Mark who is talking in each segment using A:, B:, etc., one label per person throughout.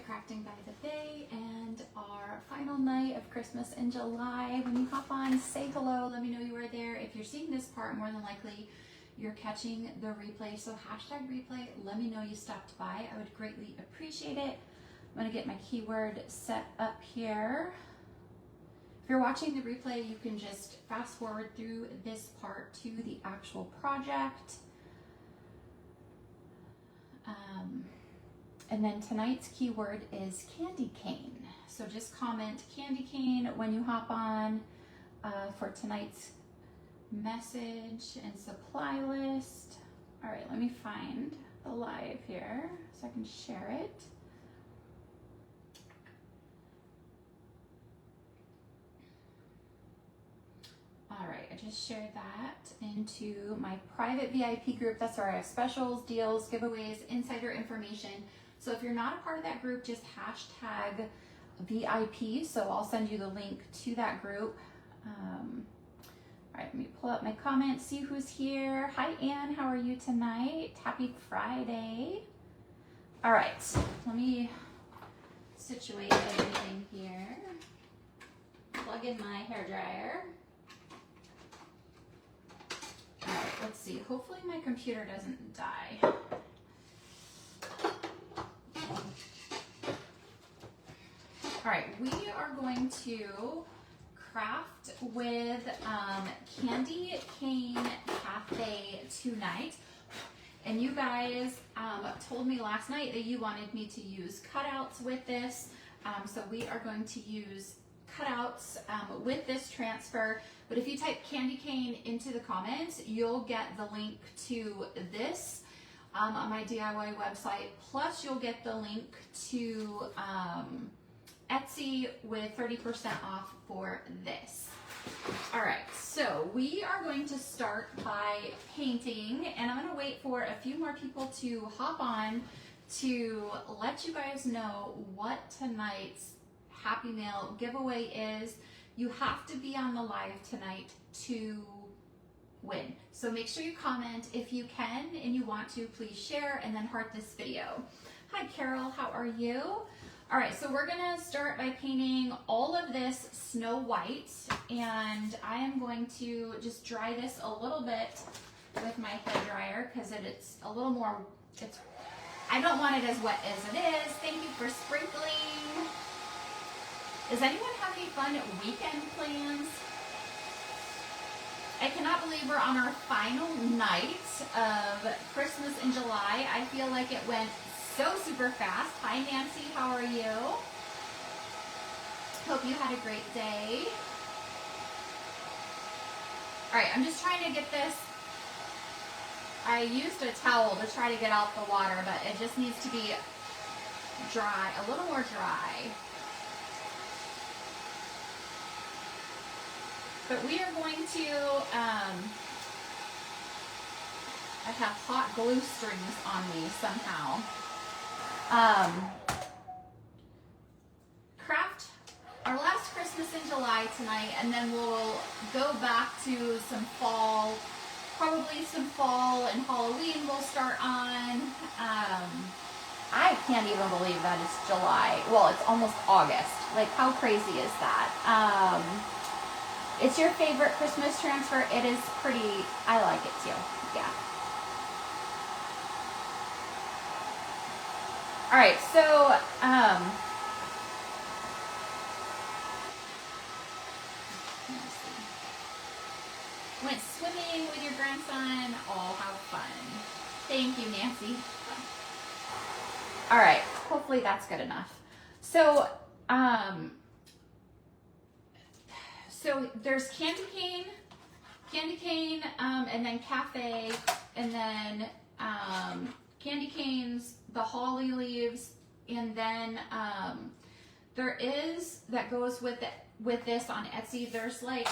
A: Crafting by the Bay and our final night of Christmas in July. When you hop on, say hello, let me know you are there. If you're seeing this part, more than likely you're catching the replay, so hashtag replay, let me know you stopped by. I would greatly appreciate it. I'm gonna get my keyword set up here. If you're watching the replay, you can just fast forward through this part to the actual project. And then tonight's keyword is candy cane. So just comment candy cane when you hop on for tonight's message and supply list. All right, let me find the live here so I can share it. All right, I just shared that into my private VIP group. That's where I have specials, deals, giveaways, insider information. So if you're not a part of that group, just hashtag VIP. So I'll send you the link to that group. All right, let me pull up my comments, see who's here. Hi, Anne, how are you tonight? Happy Friday. All right, let me situate everything here. Plug in my hairdryer. All right, let's see. Hopefully my computer doesn't die. All right, we are going to craft with Candy Cane Cafe tonight. And you guys told me last night that you wanted me to use cutouts with this. So we are going to use cutouts with this transfer. But if you type candy cane into the comments, you'll get the link to this on my DIY website. Plus you'll get the link to Etsy with 30% off for this. All right, so we are going to start by painting, and I'm gonna wait for a few more people to hop on to let you guys know what tonight's Happy Mail giveaway is. You have to be on the live tonight to win. So make sure you comment if you can and you want to, please share and then heart this video. Hi Carol, how are you? All right, so we're gonna start by painting all of this snow white, and I am going to just dry this a little bit with my hairdryer because it's a little more, I don't want it as wet as it is. Thank you for sprinkling. Is anyone having fun weekend plans? I cannot believe we're on our final night of Christmas in July. I feel like it went so super fast. Hi Nancy, how are you? Hope you had a great day. All right, I'm just trying to get this. I used a towel to try to get out the water, but it just needs to be dry, a little more dry. But we are going to, I have hot glue strings on me somehow. Craft our last Christmas in July tonight, and then we'll go back to some fall, probably some fall and Halloween we'll start on. I can't even believe that it's July. Well, it's almost August. Like, how crazy is that? It's your favorite Christmas transfer. It is pretty, I like it too, yeah. All right, so, went swimming with your grandson. Oh, how fun. Thank you, Nancy. All right, hopefully that's good enough. So, so there's candy cane, and then cafe, and then candy canes, the holly leaves, and then there is, that goes with it, with this on Etsy, there's like,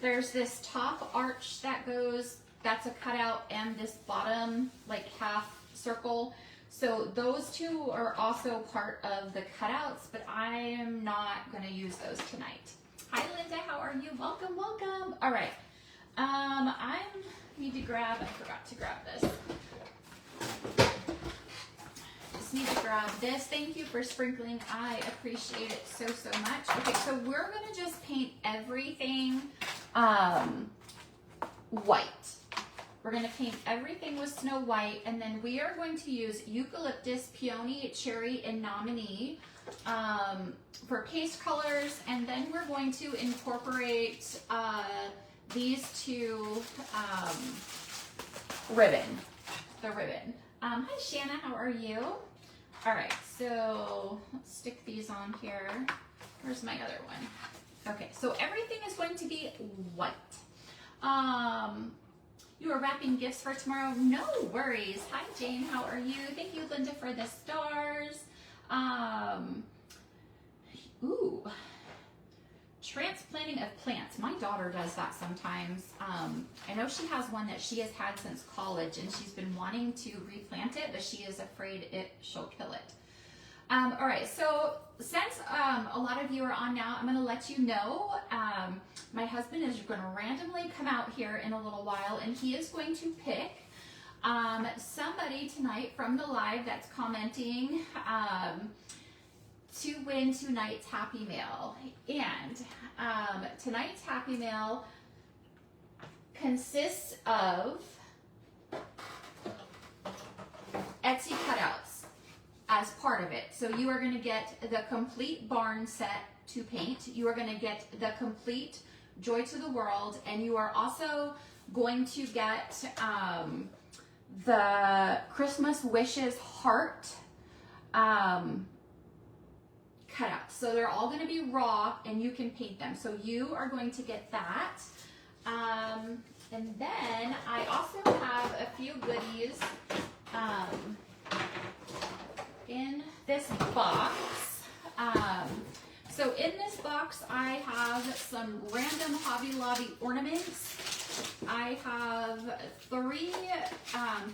A: there's this top arch that goes, that's a cutout, and this bottom like half circle. So those two are also part of the cutouts, but I am not gonna use those tonight. Hi Linda, how are you? Welcome, welcome. All right, I need to grab, I forgot to grab this. Just need to grab grab this. Thank you for sprinkling. I appreciate it so, so much. Okay, so we're gonna just paint everything white. We're gonna paint everything with Snow White, and then we are going to use Eucalyptus, Peony, Cherry, and Nominee for paste colors, and then we're going to incorporate these two ribbon. Hi Shanna, how are you? All right, so let's stick these on here. Where's my other one? Okay, so everything is going to be white. You are wrapping gifts for tomorrow? No worries. Hi Jane, how are you? Thank you Linda for the stars. Ooh. Transplanting of plants. My daughter does that sometimes. I know she has one that she has had since college, and she's been wanting to replant it, but she is afraid she'll kill it. All right, so since a lot of you are on now, I'm going to let you know. My husband is going to randomly come out here in a little while, and he is going to pick somebody tonight from the live that's commenting to win tonight's Happy Mail. And tonight's Happy Mail consists of Etsy cutouts as part of it. So you are going to get the complete barn set to paint. You are going to get the complete Joy to the World, and you are also going to get the Christmas Wishes heart cutouts. So they're all going to be raw, and you can paint them. So you are going to get that. And then I also have a few goodies in this box. So in this box, I have some random Hobby Lobby ornaments. I have 3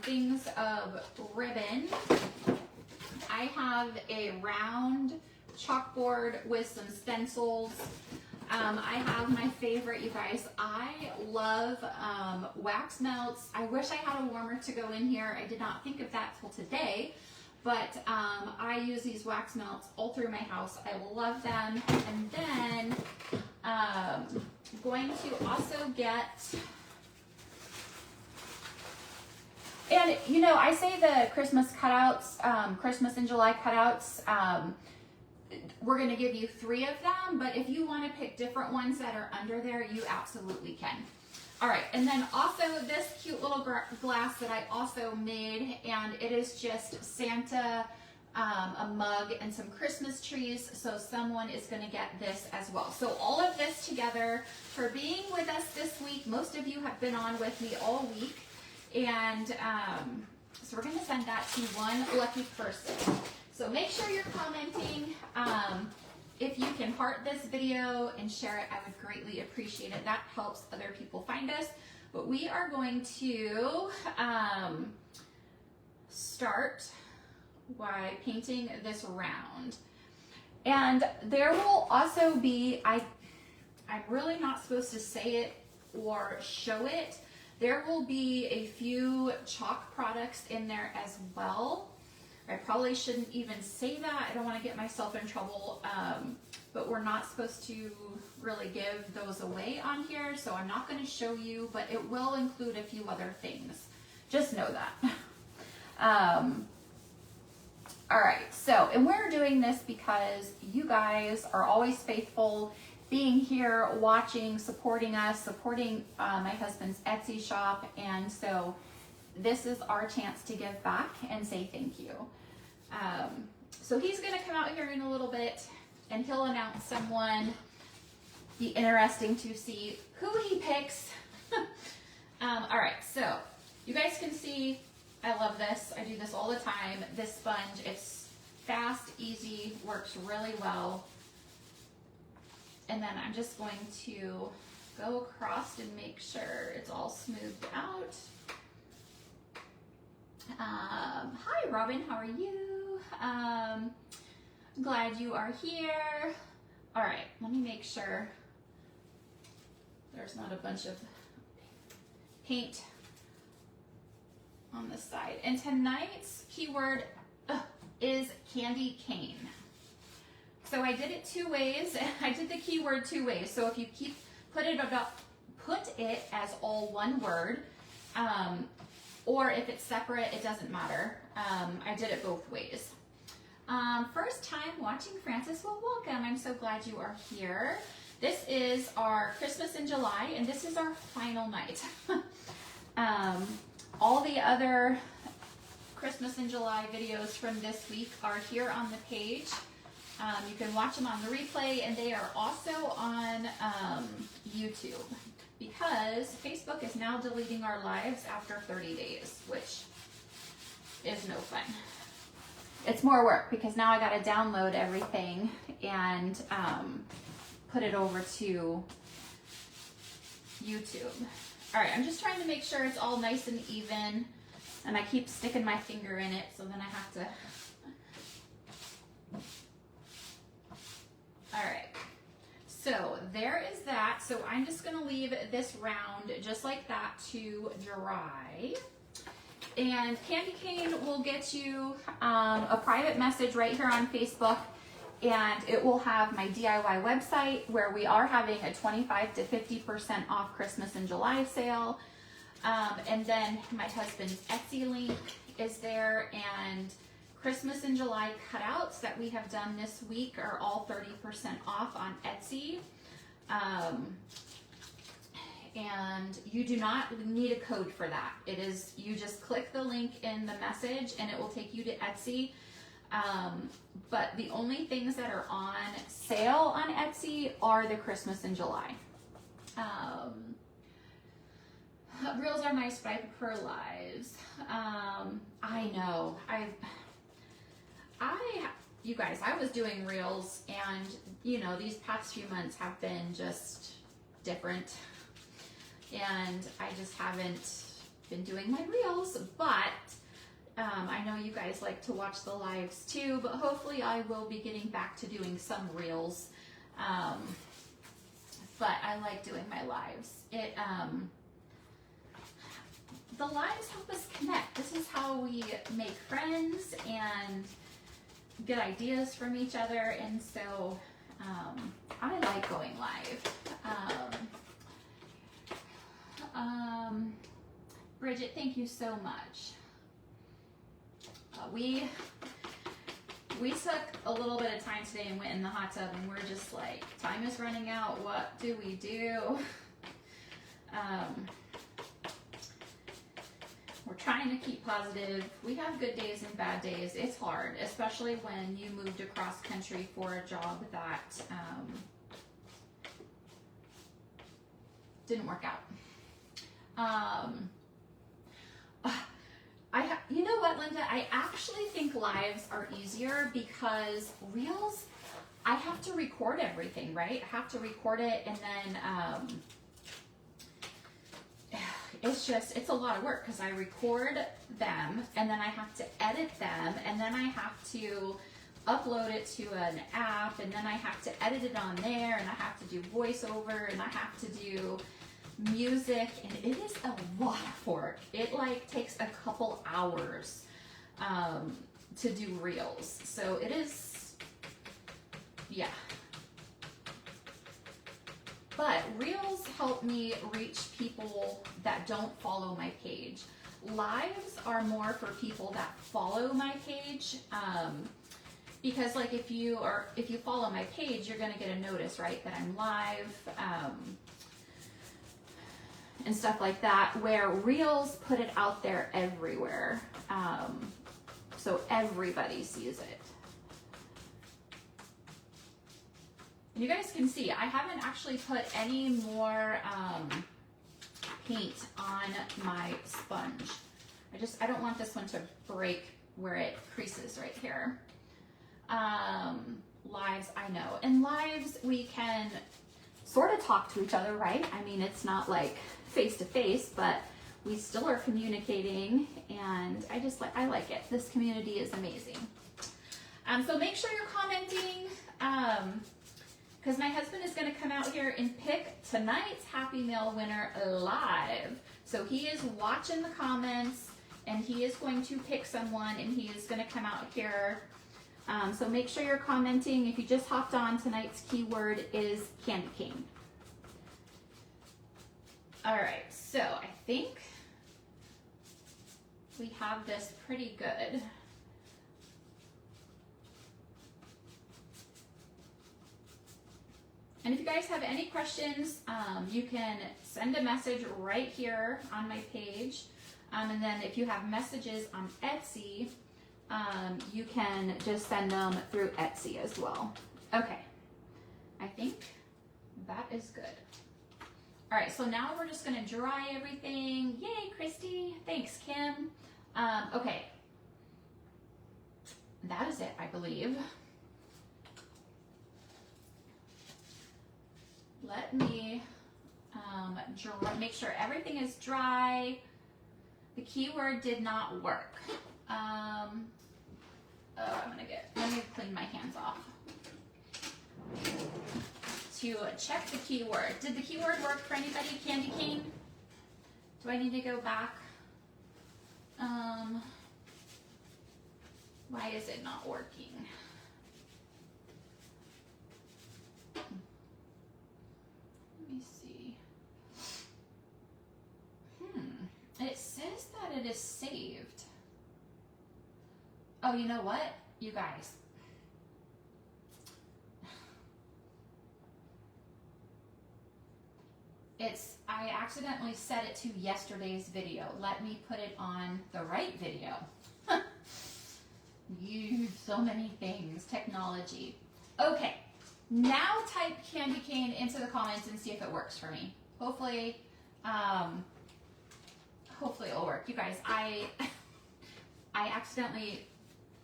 A: things of ribbon. I have a round chalkboard with some stencils. I have my favorite, you guys. I love wax melts. I wish I had a warmer to go in here. I did not think of that till today, but I use these wax melts all through my house. I love them. And then going to also get, and you know, I say the Christmas cutouts, Christmas in July cutouts, we're going to give you 3 of them, but if you want to pick different ones that are under there, you absolutely can. All right, and then also this cute little glass that I also made, and it is just Santa, a mug, and some Christmas trees, so someone is going to get this as well. So all of this together for being with us this week. Most of you have been on with me all week, and so we're going to send that to one lucky person. So make sure you're commenting. If you can heart this video and share it, I would greatly appreciate it. That helps other people find us. But we are going to start by painting this round. And there will also be, I'm really not supposed to say it or show it, there will be a few chalk products in there as well. I probably shouldn't even say that. I don't want to get myself in trouble, but we're not supposed to really give those away on here, so I'm not going to show you, but it will include a few other things. Just know that. All right, so, and we're doing this because you guys are always faithful, being here, watching, supporting us, supporting my husband's Etsy shop, and so this is our chance to give back and say thank you. So he's going to come out here in a little bit, and he'll announce someone. Be interesting to see who he picks. All right, so you guys can see I love this. I do this all the time. This sponge, it's fast, easy, works really well. And then I'm just going to go across and make sure it's all smoothed out. Hi Robin, how are you? Glad you are here. All right, let me make sure there's not a bunch of paint on the side. And tonight's keyword is candy cane. So I did it 2 ways. I did the keyword 2 ways. So if you put it as all one word, or if it's separate, it doesn't matter. I did it both ways. First time watching, Francis, well, welcome. I'm so glad you are here. This is our Christmas in July, and this is our final night. All the other Christmas in July videos from this week are here on the page. You can watch them on the replay, and they are also on YouTube, because Facebook is now deleting our lives after 30 days, which is no fun. It's more work because now I got to download everything and put it over to YouTube. All right, I'm just trying to make sure it's all nice and even, and I keep sticking my finger in it, so then I have to. All right, so there is that. So I'm just gonna leave this round just like that to dry. And Candy Cane will get you a private message right here on Facebook, and it will have my DIY website where we are having a 25 to 50% off Christmas in July sale. And then my husband's Etsy link is there, and Christmas in July cutouts that we have done this week are all 30% off on Etsy. And you do not need a code for that. It is, you just click the link in the message and it will take you to Etsy. But the only things that are on sale on Etsy are the Christmas in July. Reels are nice, but I prefer lives. I know. You guys, I was doing reels, and you know, these past few months have been just different, and I just haven't been doing my reels, but I know you guys like to watch the lives too, but hopefully I will be getting back to doing some reels. But I like doing my lives. The lives help us connect. This is how we make friends and get ideas from each other, and so I like going live. Bridget, thank you so much. We took a little bit of time today and went in the hot tub, and we're just like, time is running out. What do we do? We're trying to keep positive. We have good days and bad days. It's hard, especially when you moved across country for a job that didn't work out. You know what, Linda? I actually think lives are easier because reels, I have to record everything, right? I have to record it, and then it's a lot of work because I record them, and then I have to edit them, and then I have to upload it to an app, and then I have to edit it on there, and I have to do voiceover, and I have to do music, and it is a lot of work. It like takes a couple hours to do reels, so it is, yeah. But reels help me reach people that don't follow my page. Lives are more for people that follow my page, because like if you follow my page, you're gonna get a notice, right, that I'm live, and stuff like that, where reels put it out there everywhere, so everybody sees it. You guys can see I haven't actually put any more paint on my sponge. I don't want this one to break where it creases right here. Lives, I know. In lives, we can sort of talk to each other, right? I mean, it's not like face to face, but we still are communicating, and I like it. This community is amazing. So make sure you're commenting, because my husband is going to come out here and pick tonight's Happy Meal winner live. So he is watching the comments and he is going to pick someone, and he is going to come out here. So make sure you're commenting. If you just hopped on, tonight's keyword is candy cane. All right, so I think we have this pretty good. And if you guys have any questions, you can send a message right here on my page. And then if you have messages on Etsy, you can just send them through Etsy as well. Okay, I think that is good. All right, so now we're just gonna dry everything. Yay, Christy. Thanks, Kim. Okay, that is it, I believe. Let me make sure everything is dry. The keyword did not work. Let me clean my hands off. To check the keyword. Did the keyword work for anybody? Candy cane? Do I need to go back? Why is it not working? Let me see. It says that it is saved. Oh, you know what, you guys? I accidentally set it to yesterday's video. Let me put it on the right video. So many things, technology. Okay, now type candy cane into the comments and see if it works for me. Hopefully it'll work. You guys, I accidentally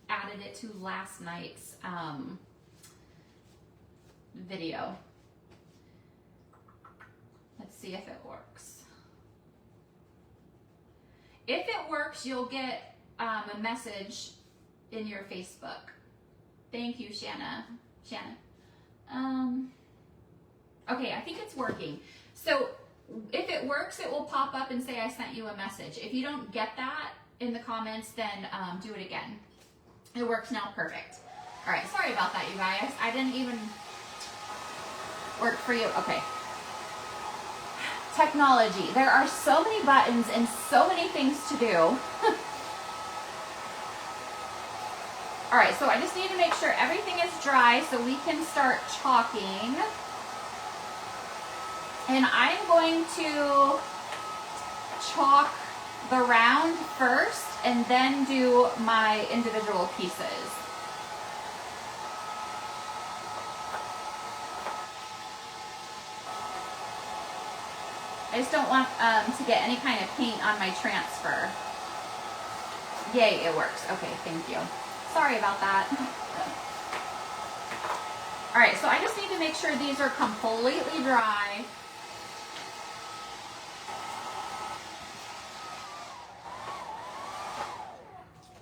A: added it to last night's video. Let's see if it works. If it works, you'll get a message in your Facebook. Thank you, Shanna. Okay, I think it's working. So if it works, it will pop up and say I sent you a message. If you don't get that in the comments, then do it again. It works now, perfect. All right, sorry about that, you guys. I didn't even work for you. Okay. Technology. There are so many buttons and so many things to do. All right, so I just need to make sure everything is dry so we can start chalking. And I'm going to chalk the round first and then do my individual pieces. I just don't want to get any kind of paint on my transfer. Yay, it works. Okay, thank you. Sorry about that. All right, so I just need to make sure these are completely dry.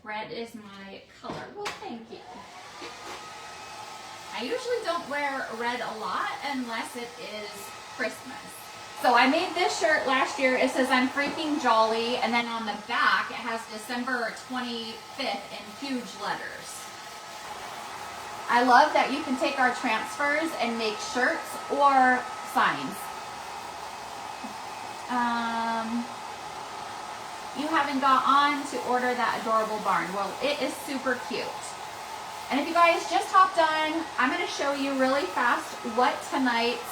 A: Red is my color. Well, thank you. I usually don't wear red a lot unless it is Christmas. So I made this shirt last year. It says I'm freaking jolly, and then on the back it has December 25th in huge letters. I love that you can take our transfers and make shirts or signs. You haven't got on to order that adorable barn. Well, it is super cute. And if you guys just hopped on, I'm going to show you really fast what tonight's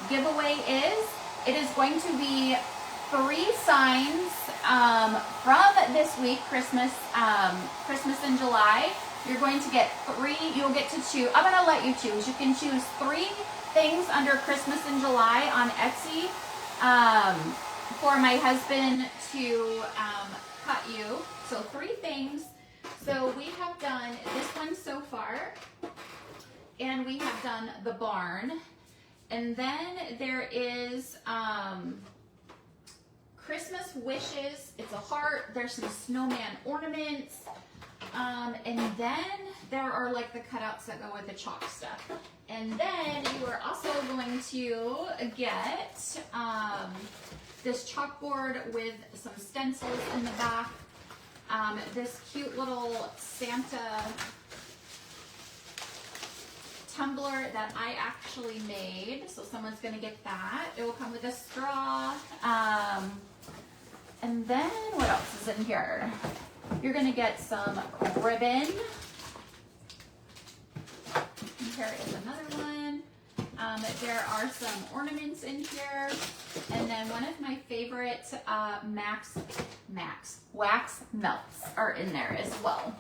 A: giveaway is. It is going to be 3 signs from this week, Christmas in July. You're going to get 3. You'll get to choose. I'm going to let you choose. You can choose 3 things under Christmas in July on Etsy for my husband to cut you. So 3 things. So we have done this one so far, and we have done the barn. And then there is Christmas wishes. It's a heart. There's some snowman ornaments. And then there are like the cutouts that go with the chalk stuff. And then you are also going to get this chalkboard with some stencils in the back, this cute little Santa tumbler that I actually made, so someone's gonna get that. It will come with a straw, and then what else is in here? You're gonna get some ribbon. Here is another one. There are some ornaments in here, and then one of my favorite wax melts are in there as well.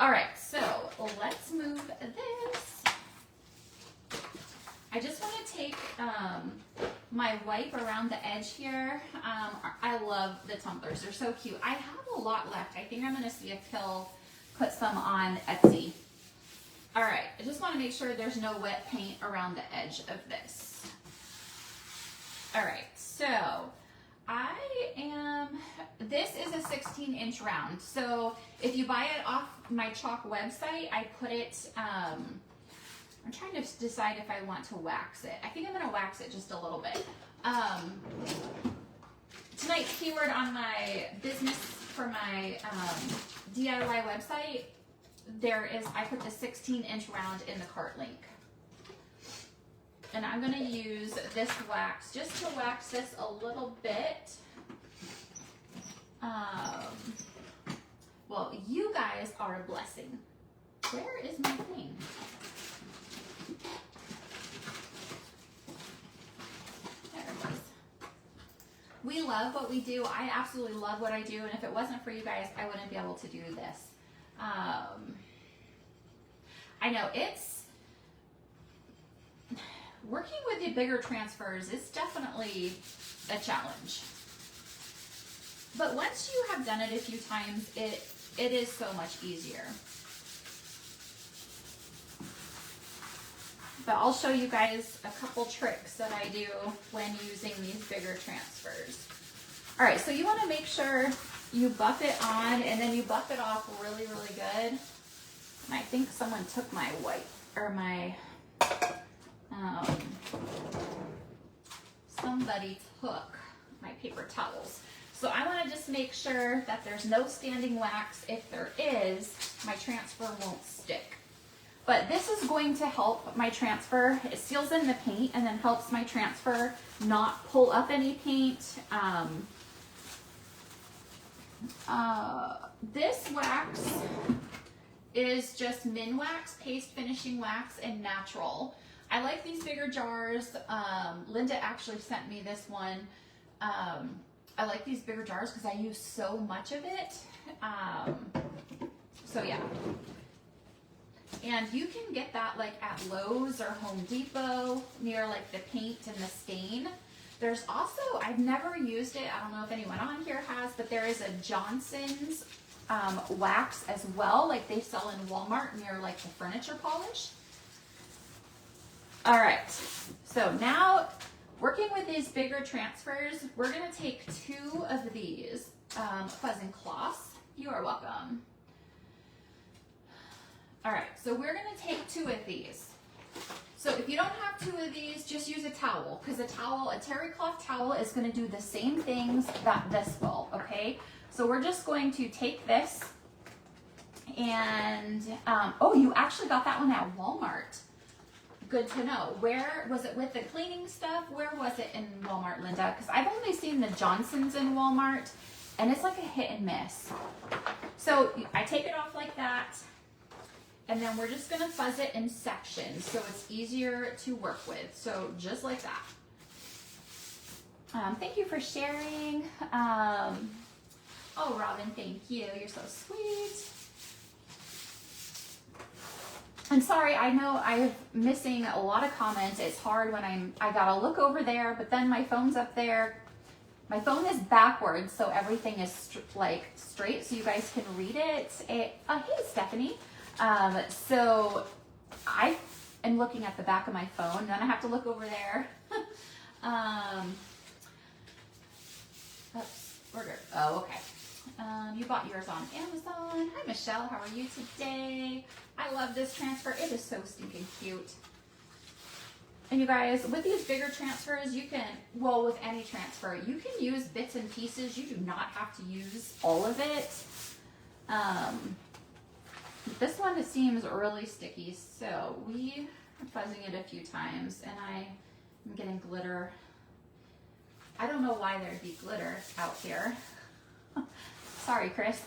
A: All right, so let's move this. I just want to take my wipe around the edge here. I love the tumblers, they're so cute. I have a lot left. I think I'm gonna see if he'll put some on Etsy. All right, I just want to make sure there's no wet paint around the edge of this. All right, so this is a 16-inch round. So if you buy it off my Chalk website, I put it, I'm trying to decide if I want to wax it. I think I'm gonna wax it just a little bit. Tonight's keyword on my business for my DIY website, I put the 16-inch round in the cart link. And I'm gonna use this wax just to wax this a little bit. Well, you guys are a blessing. Where is my thing? There it is. We love what we do. I absolutely love what I do, and if it wasn't for you guys, I wouldn't be able to do this. I know it's working with the bigger transfers is definitely a challenge. But once you have done it a few times, it is so much easier. But I'll show you guys a couple tricks that I do when using these bigger transfers. All right, so you want to make sure you buff it on and then you buff it off really, really good. And I think someone took my white, or my, somebody took my paper towels. So I want to just make sure that there's no standing wax. If there is, my transfer won't stick. But this is going to help my transfer. It seals in the paint and then helps my transfer not pull up any paint. This wax is just Minwax, paste finishing wax, and natural. I like these bigger jars. Linda actually sent me this one. I like these bigger jars because I use so much of it. So yeah. And you can get that like at Lowe's or Home Depot near like the paint and the stain. There's also, I've never used it. I don't know if anyone on here has, but there is a Johnson's wax as well. Like they sell in Walmart near like the furniture polish. All right, so now working with these bigger transfers, we're gonna take 2 of these fuzzing cloths. You are welcome. All right, so we're gonna take 2 of these. So if you don't have 2 of these, just use a towel, because a terry cloth towel is gonna do the same things that this will, okay? So we're just going to take this and, oh, you actually got that one at Walmart. Good to know. Where was it with the cleaning stuff? Where was it in Walmart, Linda? Because I've only seen the Johnsons in Walmart, and it's like a hit and miss. So I take it off like that, and then we're just gonna fuzz it in sections so it's easier to work with. So just like that. Thank you for sharing. Oh, Robin, thank you. You're so sweet. And sorry, I know I'm missing a lot of comments. It's hard when I gotta look over there, but then my phone's up there. My phone is backwards, so everything is straight, so you guys can read it. Hey, Stephanie. So I am looking at the back of my phone, then I have to look over there. Oops, order. Oh, okay. You bought yours on Amazon. Hi, Michelle. How are you today? I love this transfer. It is so stinking cute. And you guys, with these bigger transfers, you can, well, with any transfer, you can use bits and pieces. You do not have to use all of it. This one seems really sticky, so we are fuzzing it a few times, and I'm getting glitter. I don't know why there'd be glitter out here. Sorry, Chris.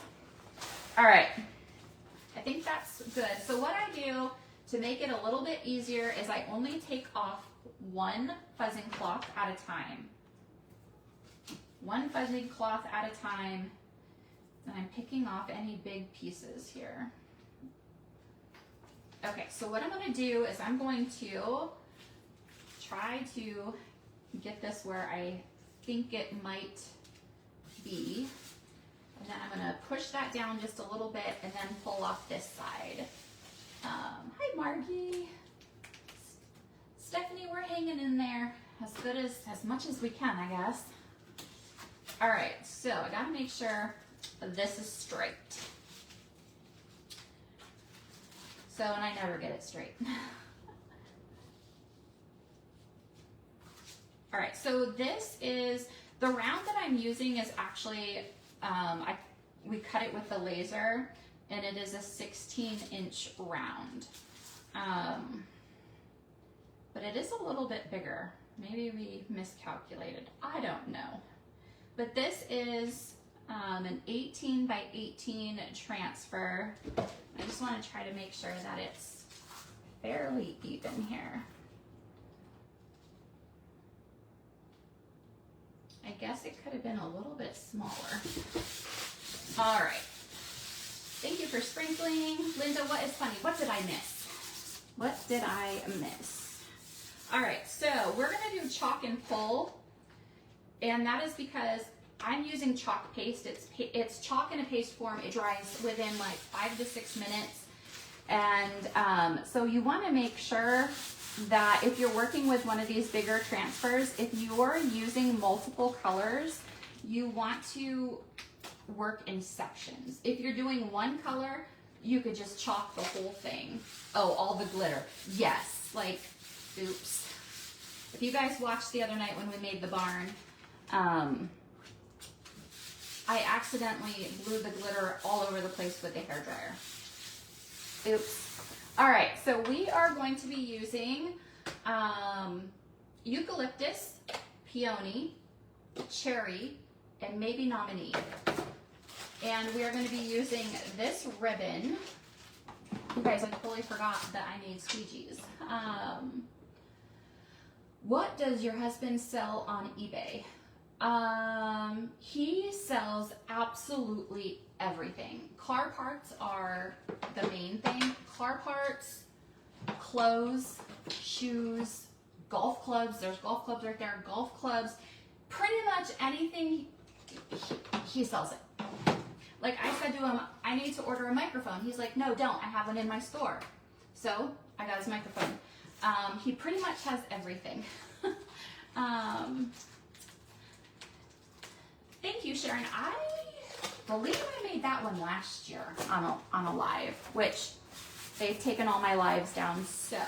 A: All right, I think that's good. So what I do to make it a little bit easier is I only take off one fuzzing cloth at a time. One fuzzing cloth at a time, and I'm picking off any big pieces here. Okay, so what I'm gonna do is I'm going to try to get this where I think it might be. And then I'm gonna push that down just a little bit and then pull off this side. Hi, Margie. Stephanie, we're hanging in there as much as we can, I guess. All right, so I gotta make sure this is straight. So, and I never get it straight. All right, so this is, the round that I'm using is actually, we cut it with the laser, and it is a 16-inch round. But it is a little bit bigger. Maybe we miscalculated, I don't know. But this is an 18 by 18 transfer. I just want to try to make sure that it's fairly even here. I guess it could have been a little bit smaller. All right. Thank you for sprinkling. Linda, what is funny? What did I miss? What did I miss? All right, so we're gonna do chalk and pull. And that is because I'm using chalk paste. It's chalk in a paste form. It dries within like 5 to 6 minutes. And so you wanna make sure that if you're working with one of these bigger transfers, if you're using multiple colors, you want to work in sections. If you're doing one color, you could just chalk the whole thing. Oh, all the glitter. Yes, like, oops. If you guys watched the other night when we made the barn, I accidentally blew the glitter all over the place with the hairdryer. Oops. All right, so we are going to be using eucalyptus, peony, cherry, and maybe nominee. And we are going to be using this ribbon. You guys, I totally forgot that I need squeegees. What does your husband sell on eBay? He sells absolutely everything. Car parts are the main thing. Car parts, clothes, shoes, golf clubs. There's golf clubs right there. Golf clubs. Pretty much anything, he sells it. Like I said to him, I need to order a microphone. He's like, no, don't. I have one in my store. So I got his microphone. He pretty much has everything. Thank you, Sharon. I believe I made that one last year on a live, which they've taken all my lives down. So,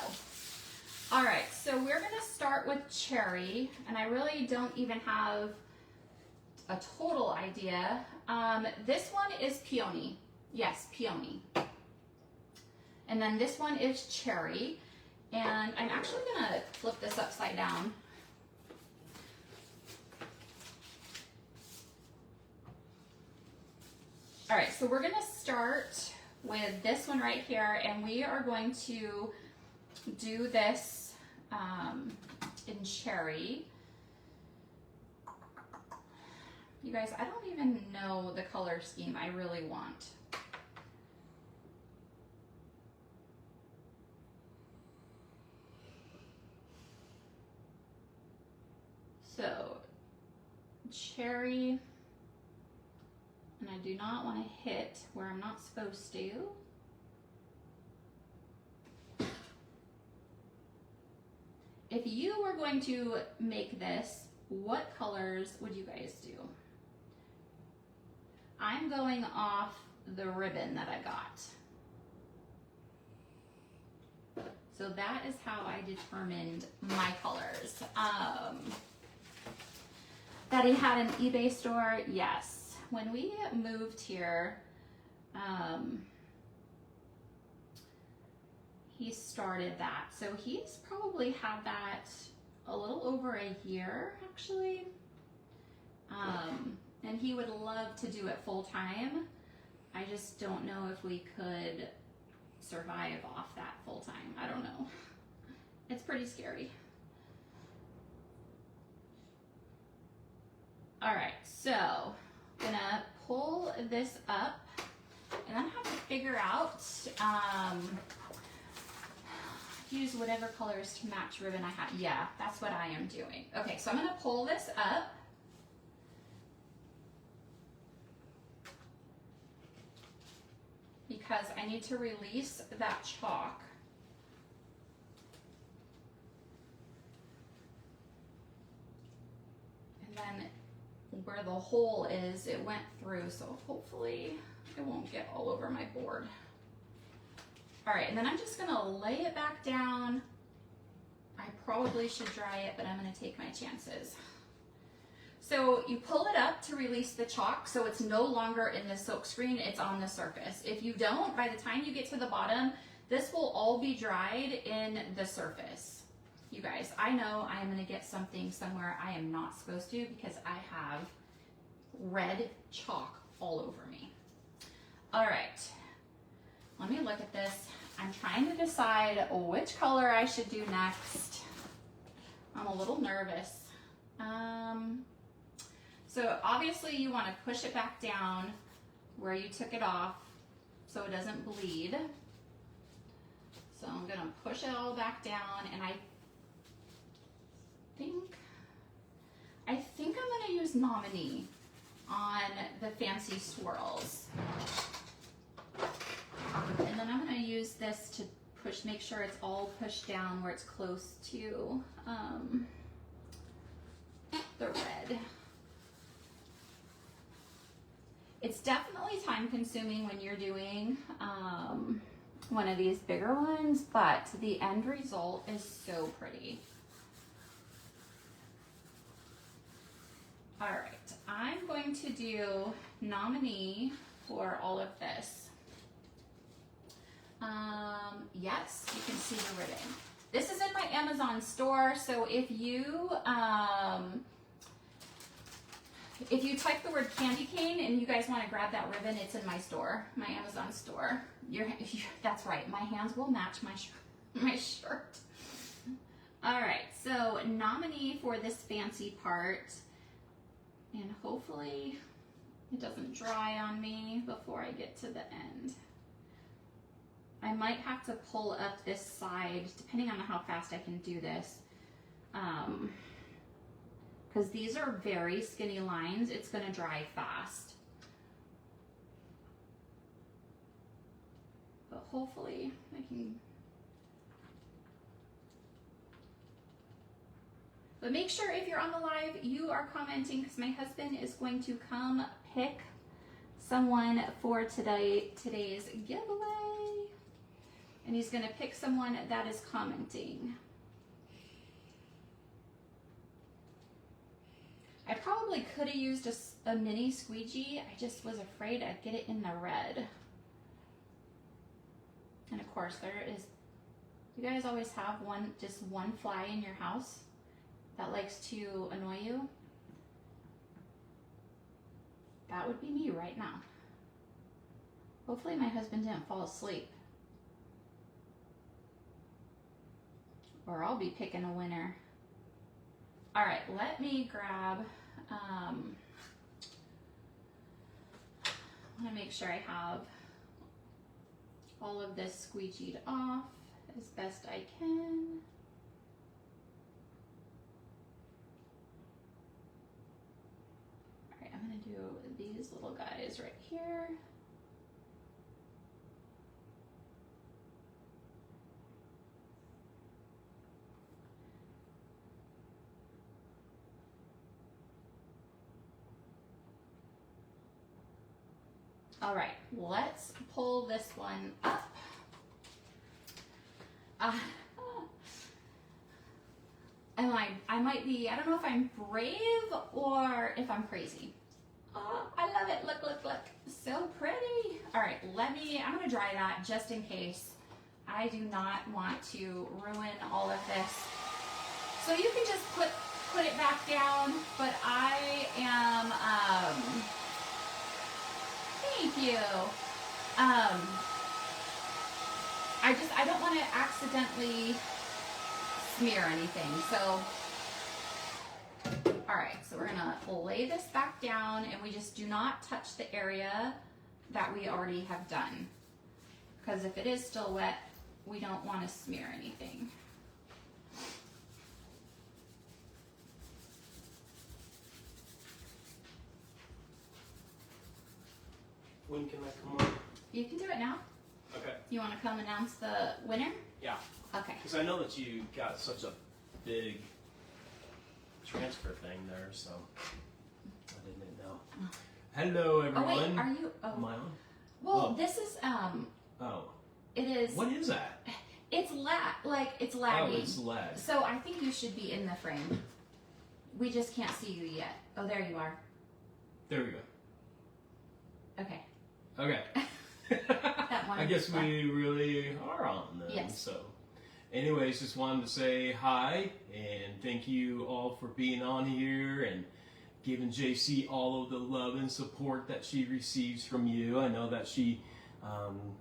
A: all right. So we're gonna start with cherry, and I really don't even have a total idea. This one is peony. Yes, peony. And then this one is cherry. And I'm actually gonna flip this upside down. All right, so we're gonna start with this one right here, and we are going to do this in cherry. You guys, I don't even know the color scheme I really want. So, cherry, and I do not want to hit where I'm not supposed to. If you were going to make this, what colors would you guys do? I'm going off the ribbon that I got. So that is how I determined my colors. That he had an eBay store, yes. When we moved here, he started that. So he's probably had that a little over a year, actually. And he would love to do it full time. I just don't know if we could survive off that full time. I don't know. It's pretty scary. All right, so I'm gonna pull this up and then I have to figure out, use whatever colors to match ribbon I have. Yeah, that's what I am doing. Okay, so I'm gonna pull this up. Because I need to release that chalk. And then where the hole is, it went through, so hopefully it won't get all over my board. All right, and then I'm just gonna lay it back down. I probably should dry it, but I'm gonna take my chances. So you pull it up to release the chalk, so it's no longer in the silk screen, it's on the surface. If you don't, by the time you get to the bottom, this will all be dried in the surface. You guys, I know I am gonna get something somewhere I am not supposed to because I have red chalk all over me. All right, let me look at this. I'm trying to decide which color I should do next. I'm a little nervous. So obviously you want to push it back down where you took it off so it doesn't bleed. So I'm going to push it all back down, and I think I'm going to use Nominee on the fancy swirls. And then I'm going to use this to make sure it's all pushed down where it's close to the red. It's definitely time consuming when you're doing one of these bigger ones, but the end result is so pretty. All right, I'm going to do Nominee for all of this. Yes, you can see the ribbon. This is in my Amazon store, so if you type the word candy cane and you guys want to grab that ribbon, it's in my store, my Amazon store. That's right, my hands will match my shirt. All right, so Nominee for this fancy part, and hopefully it doesn't dry on me before I get to the end. I might have to pull up this side, depending on how fast I can do this. Because these are very skinny lines, it's gonna dry fast. But hopefully I can. But make sure if you're on the live, you are commenting, because my husband is going to come pick someone for today's giveaway. And he's gonna pick someone that is commenting. I probably could have used a mini squeegee. I just was afraid I'd get it in the red. And of course there is, you guys always have just one fly in your house that likes to annoy you. That would be me right now. Hopefully my husband didn't fall asleep. Or I'll be picking a winner. All right, let me grab, I wanna make sure I have all of this squeegeed off as best I can. All right, I'm gonna do these little guys right here. All right, let's pull this one up. And I might be, I don't know if I'm brave or if I'm crazy. Oh, I love it. Look, look, look. So pretty. All right, I'm going to dry that just in case. I do not want to ruin all of this. So you can just put it back down, but I am, thank you. I don't want to accidentally smear anything. So, all right, so we're gonna lay this back down, and we just do not touch the area that we already have done. Because if it is still wet, we don't want to smear anything.
B: When can I come on?
A: You can do it now.
B: Okay.
A: You want to come announce the winner?
B: Yeah.
A: Okay.
B: Because I know that you got such a big transfer thing there, so I didn't know. Hello, everyone.
A: Oh wait, are you? Oh.
B: Am I on?
A: Well, this is
B: Oh.
A: It is.
B: What is that?
A: It's it's lagging.
B: Oh, it's lag.
A: So I think you should be in the frame. We just can't see you yet. Oh, there you are.
B: There we go.
A: Okay.
B: Okay.
A: That one.
B: I guess we really are on then.
A: Yes.
B: So, anyways, just wanted to say hi and thank you all for being on here and giving JC all of the love and support that she receives from you. I know that she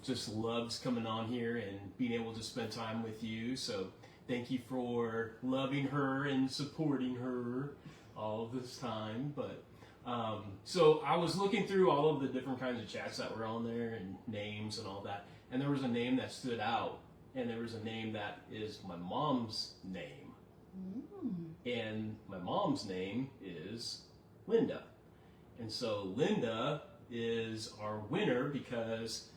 B: just loves coming on here and being able to spend time with you. So, thank you for loving her and supporting her all of this time. But so I was looking through all of the different kinds of chats that were on there and names and all that, and there was a name that stood out, and there was a name that is my mom's name. And my mom's name is Linda. And so Linda is our winner because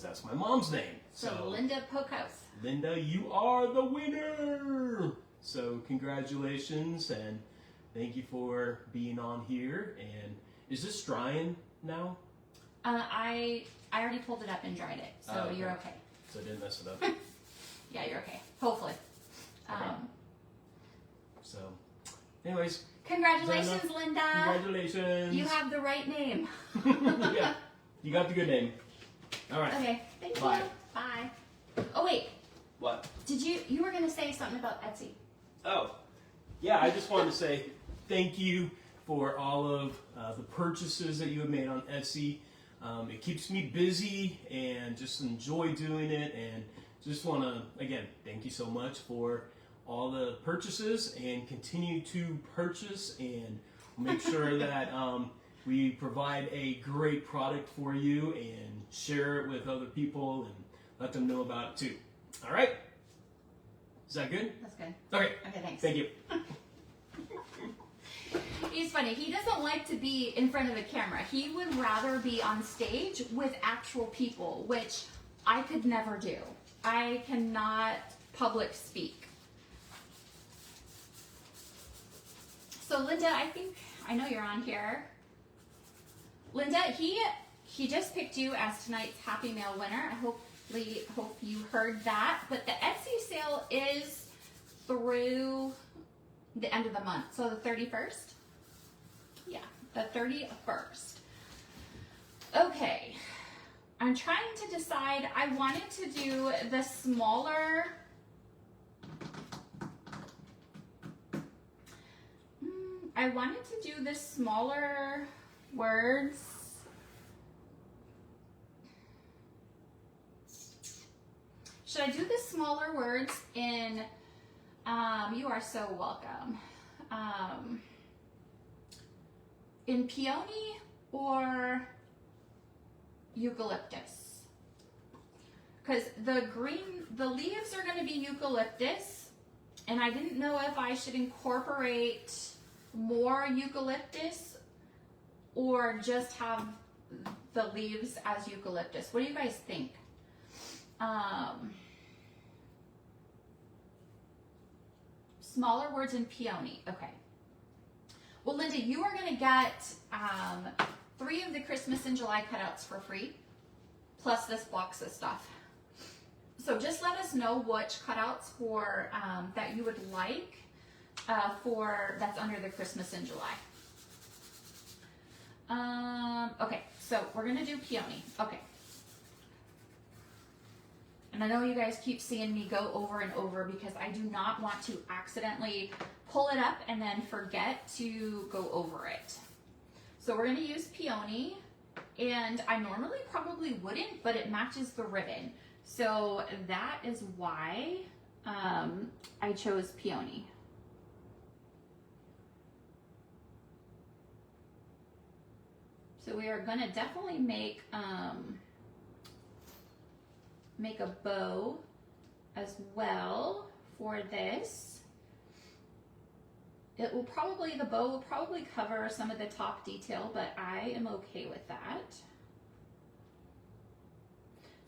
B: that's my mom's name.
A: So Linda Pocos.
B: Linda, you are the winner! So congratulations and thank you for being on here. And is this drying now?
A: I already pulled it up and dried it, so
B: okay.
A: you're okay.
B: So I didn't mess it up.
A: Yeah, you're okay. Hopefully.
B: Okay. So, anyways.
A: Congratulations, Linda.
B: Congratulations.
A: You have the right name.
B: Yeah, you got the good name. All right.
A: Okay, thank
B: Bye.
A: you. Bye. Oh, wait.
B: What?
A: You were going to say something about Etsy.
B: Oh, yeah, I just wanted to say thank you for all of the purchases that you have made on Etsy. It keeps me busy and just enjoy doing it, and just want to, again, thank you so much for all the purchases, and continue to purchase and make sure that we provide a great product for you and share it with other people and let them know about it too. All right? Is that good?
A: That's good.
B: Okay.
A: Okay, thanks.
B: Thank you.
A: He's funny. He doesn't like to be in front of a camera. He would rather be on stage with actual people, which I could never do. I cannot public speak. So Linda, I know you're on here. Linda, he just picked you as tonight's Happy Mail winner. I hope you heard that. But the Etsy sale is through the end of the month. So the 31st? Yeah, the 31st. Okay. I'm trying to decide. I wanted to do the smaller. I wanted to do the smaller words. Should I do the smaller words in, you are so welcome, in peony or eucalyptus? Because the leaves are going to be eucalyptus, and I didn't know if I should incorporate more eucalyptus or just have the leaves as eucalyptus. What do you guys think? Smaller words in peony. Okay. Well, Linda, you are going to get 3 of the Christmas in July cutouts for free, plus this box of stuff. So just let us know which cutouts for that you would like for that's under the Christmas in July. Okay, so we're gonna do peony. Okay. And I know you guys keep seeing me go over and over because I do not want to accidentally pull it up and then forget to go over it. So we're gonna use peony, and I normally probably wouldn't, but it matches the ribbon. So that is why I chose peony. So we are gonna definitely make a bow as well for this. The bow will probably cover some of the top detail, but I am okay with that.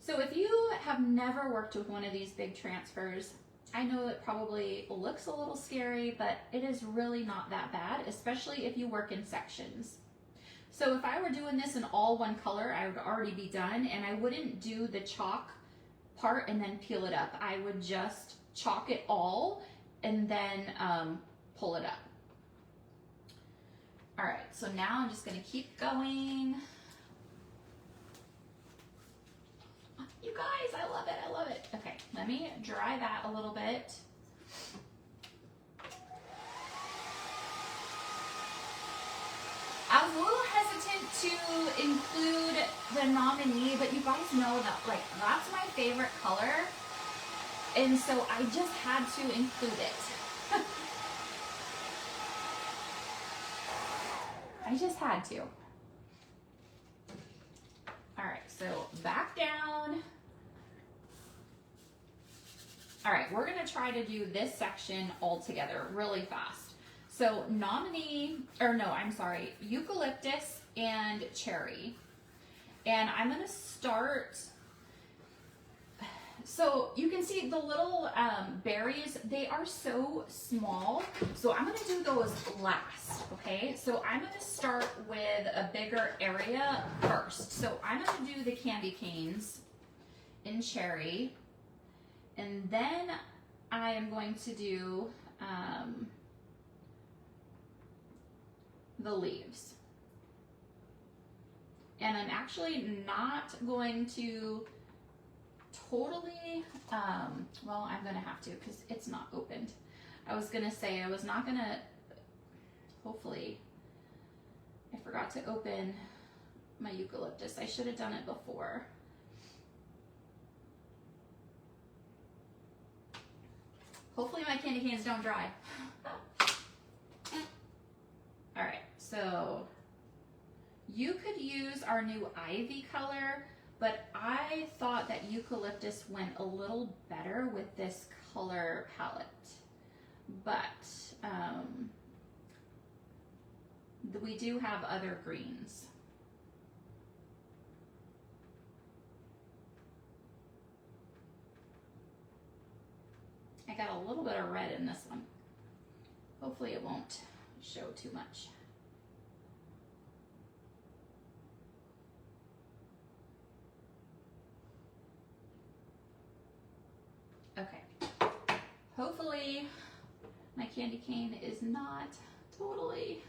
A: So if you have never worked with one of these big transfers, I know it probably looks a little scary, but it is really not that bad, especially if you work in sections. So if I were doing this in all one color, I would already be done, and I wouldn't do the chalk part and then peel it up. I would just chalk it all and then pull it up. All right, so now I'm just gonna keep going. You guys, I love it, I love it. Okay, let me dry that a little bit. I was a little hesitant to include the nominee, but you guys know that like that's my favorite color, and so I just had to include it. I just had to. All right, so back down. All right, we're gonna try to do this section all together really fast. So eucalyptus and cherry. And I'm gonna start, so you can see the little berries, they are so small. So I'm gonna do those last, okay? So I'm gonna start with a bigger area first. So I'm gonna do the candy canes in cherry. And then I am going to do the leaves. And I'm actually not going to totally, well, I'm gonna have to because it's not opened. I was gonna say I was not gonna, hopefully, I forgot to open my eucalyptus. I should have done it before. Hopefully my candy canes don't dry. All right, so you could use our new ivy color, but I thought that eucalyptus went a little better with this color palette. But we do have other greens. I got a little bit of red in this one. Hopefully it won't show too much. Okay. Hopefully my candy cane is not totally.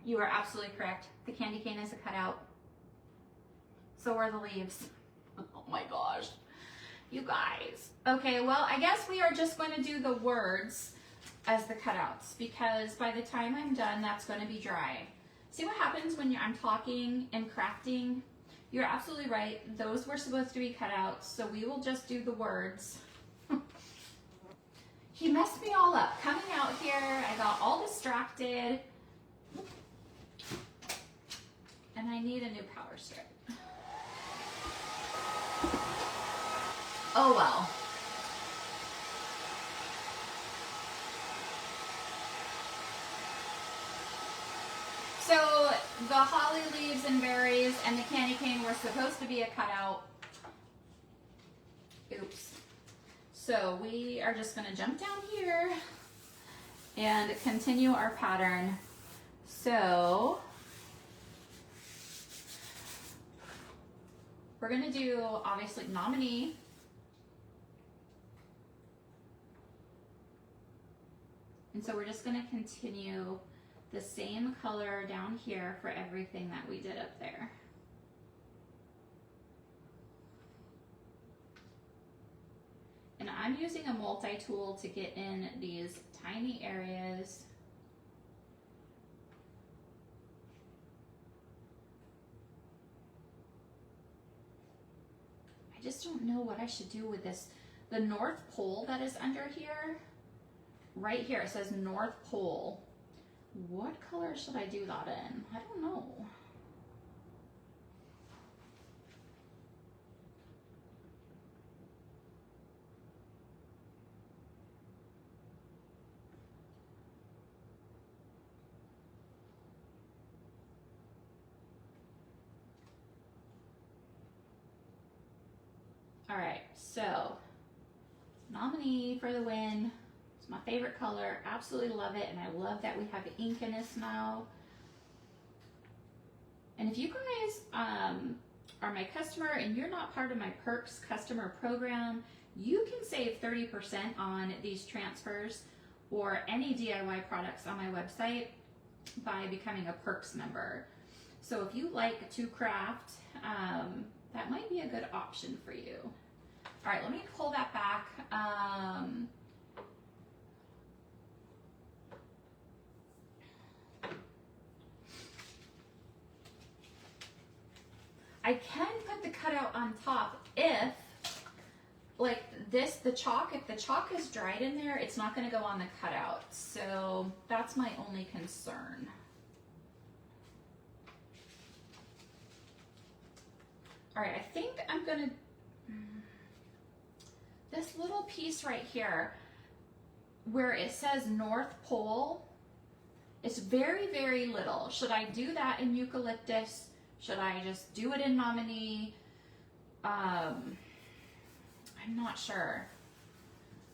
A: You are absolutely correct. The candy cane is a cutout. So are the leaves. Oh my gosh. You guys. Okay, well, I guess we are just going to do the words as the cutouts because by the time I'm done, that's going to be dry. See what happens when I'm talking and crafting? You're absolutely right. Those were supposed to be cutouts, so we will just do the words. He messed me all up. Coming out here, I got all distracted. And I need a new power strip. Oh well. So The holly leaves and berries and the candy cane were supposed to be a cutout. Oops. So we are just going to jump down here and continue our pattern. So we're going to do obviously nominee. And so we're just going to continue the same color down here for everything that we did up there. And I'm using a multi-tool to get in these tiny areas. I just don't know what I should do with this. The North Pole that is under here, right here, it says North Pole. What color should I do that in? I don't know. All right, so nominee for the win. It's my favorite color, absolutely love it, and I love that we have ink in this now. And if you guys are my customer and you're not part of my Perks customer program, you can save 30% on these transfers or any DIY products on my website by becoming a Perks member. So if you like to craft, that might be a good option for you. All right, let me pull that back. I can put the cutout on top if, like this, the chalk, if the chalk is dried in there, it's not gonna go on the cutout. So that's my only concern. All right, I think I'm gonna, this little piece right here, where it says North Pole, it's very, very little. Should I do that in eucalyptus? Should I just do it in nominee? I'm not sure.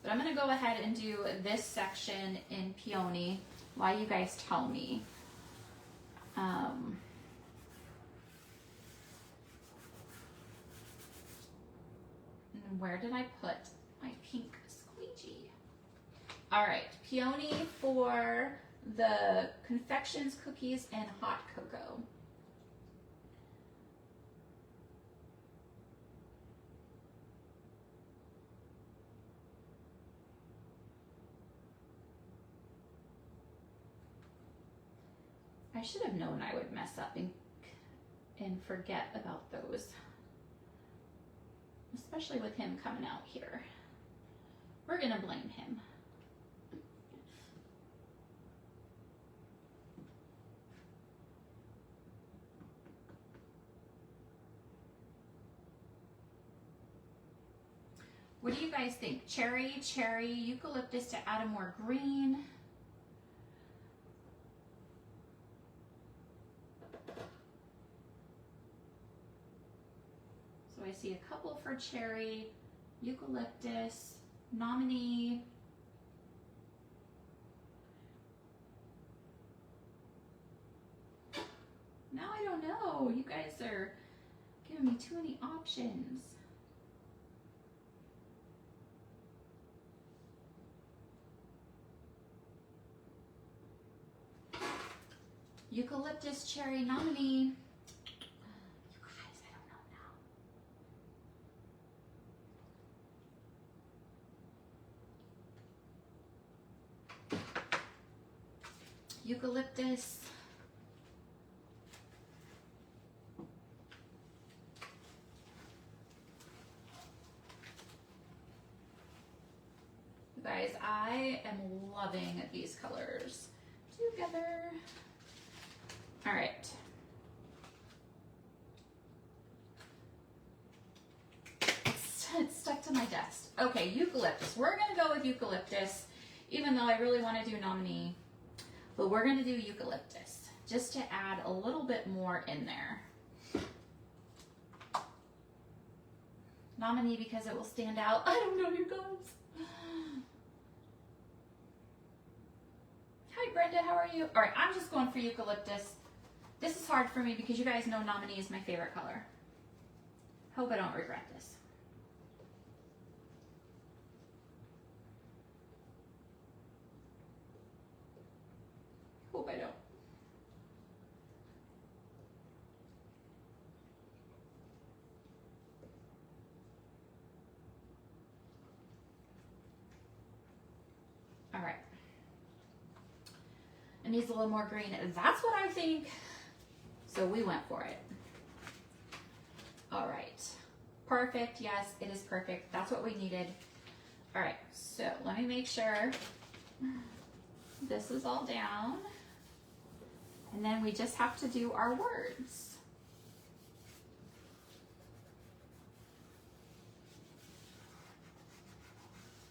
A: But I'm gonna go ahead and do this section in peony while you guys tell me. And where did I put my pink squeegee? All right, peony for the confections, cookies, and hot cocoa. I should have known I would mess up and forget about those, especially with him coming out here. We're gonna blame him. What do you guys think? Cherry, eucalyptus to add a more green. So I see a couple for cherry, eucalyptus, nominee. Now I don't know. You guys are giving me too many options. Eucalyptus, cherry, nominee. You guys, I don't know now. Eucalyptus. You guys, I am loving these colors together. All right. It's stuck to my desk. Okay, eucalyptus. We're gonna go with eucalyptus, even though I really want to do nominee, but we're gonna do eucalyptus just to add a little bit more in there. Nominee because it will stand out. I don't know, you guys. Hi Brenda, how are you? All right, I'm just going for eucalyptus. This is hard for me because you guys know nominee is my favorite color. Hope I don't regret this. Hope I don't. All right. It needs a little more green. That's what I think. So we went for it. All right. Perfect. Yes, it is perfect. That's what we needed. All right. So let me make sure this is all down. And then we just have to do our words.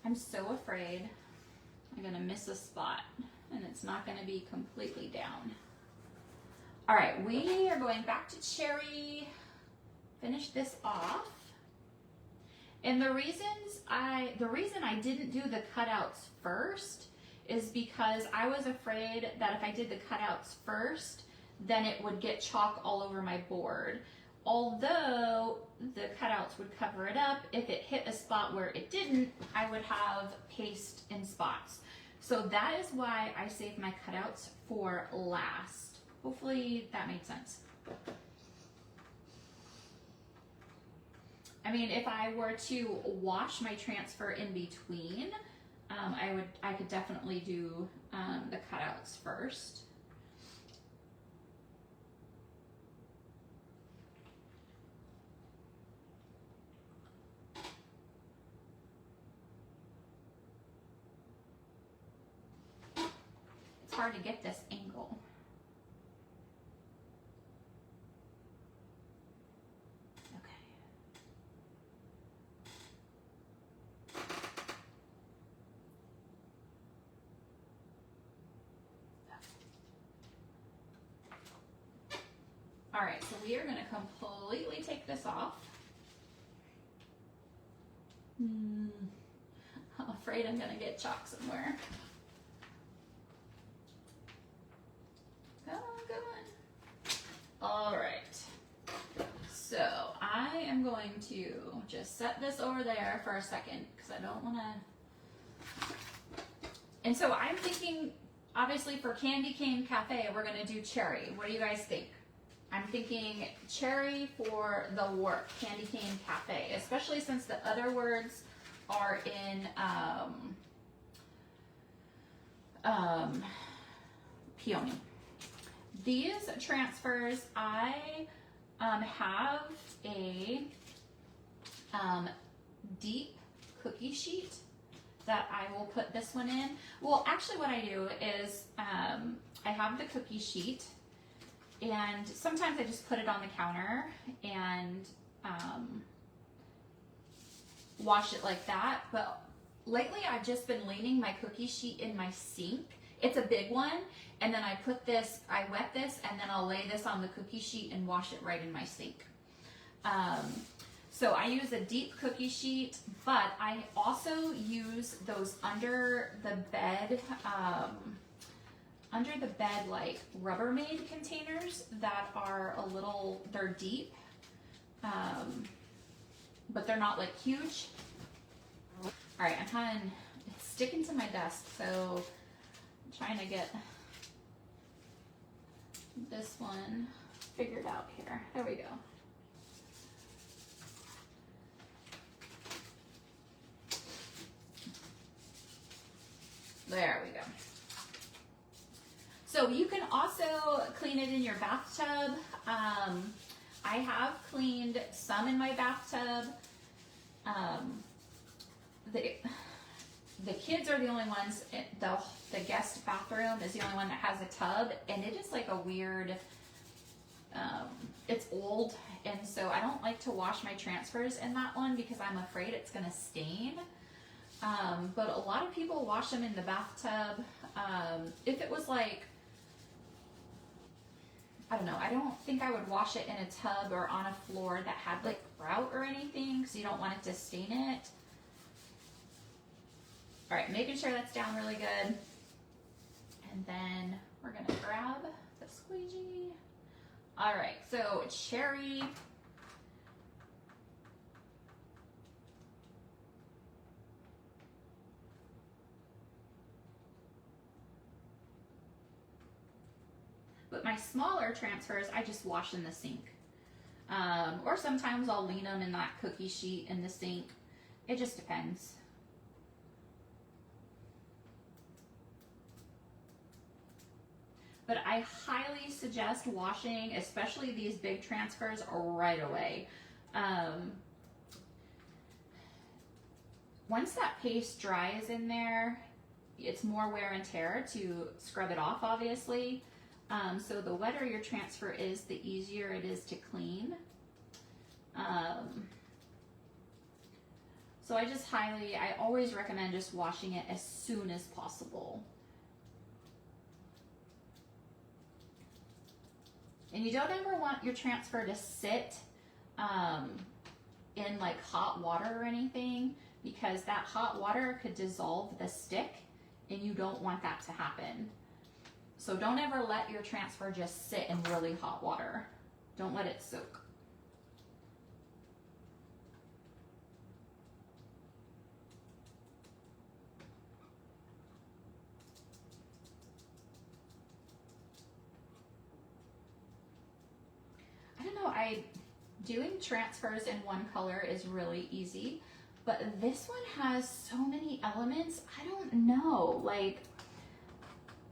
A: I'm so afraid I'm gonna miss a spot and it's not gonna be completely down. All right, we are going back to cherry. Finish this off. And the reason I didn't do the cutouts first is because I was afraid that if I did the cutouts first, then it would get chalk all over my board. Although the cutouts would cover it up, if it hit a spot where it didn't, I would have paste in spots. So that is why I saved my cutouts for last. Hopefully that made sense. I mean, if I were to wash my transfer in between, I could definitely do the cutouts first. It's hard to get this angle. All right, so we are going to completely take this off. I'm afraid I'm going to get chalk somewhere. Come on, come on. All right. So I am going to just set this over there for a second because I don't want to. And so I'm thinking, obviously for Candy Cane Cafe, we're going to do cherry. What do you guys think? I'm thinking cherry for the work, Candy Cane Cafe, especially since the other words are in peony. These transfers, I have a deep cookie sheet that I will put this one in. Well, actually what I do is I have the cookie sheet, and sometimes I just put it on the counter and wash it like that. But lately I've just been leaning my cookie sheet in my sink. It's a big one. And then I wet this, and then I'll lay this on the cookie sheet and wash it right in my sink. So I use a deep cookie sheet, but I also use those under the bed like Rubbermaid containers that are they're deep, but they're not like huge. All right, it's sticking to my desk, so I'm trying to get this one figured out here. There we go. There we go. So you can also clean it in your bathtub. I have cleaned some in my bathtub. The kids are the only ones, the guest bathroom is the only one that has a tub, and it is like a weird, it's old, and so I don't like to wash my transfers in that one because I'm afraid it's gonna stain. But a lot of people wash them in the bathtub. If it was like, I don't know, I don't think I would wash it in a tub or on a floor that had like grout or anything, because you don't want it to stain it. All right, making sure that's down really good. And then we're gonna grab the squeegee. All right, so cherry. But my smaller transfers, I just wash in the sink. Or sometimes I'll lean them in that cookie sheet in the sink. It just depends. But I highly suggest washing, especially these big transfers, right away. Once that paste dries in there, it's more wear and tear to scrub it off, obviously. So the wetter your transfer is, the easier it is to clean. So I always recommend just washing it as soon as possible. And you don't ever want your transfer to sit in like hot water or anything, because that hot water could dissolve the stick and you don't want that to happen. So don't ever let your transfer just sit in really hot water. Don't let it soak. I don't know, doing transfers in one color is really easy, but this one has so many elements. I don't know, like,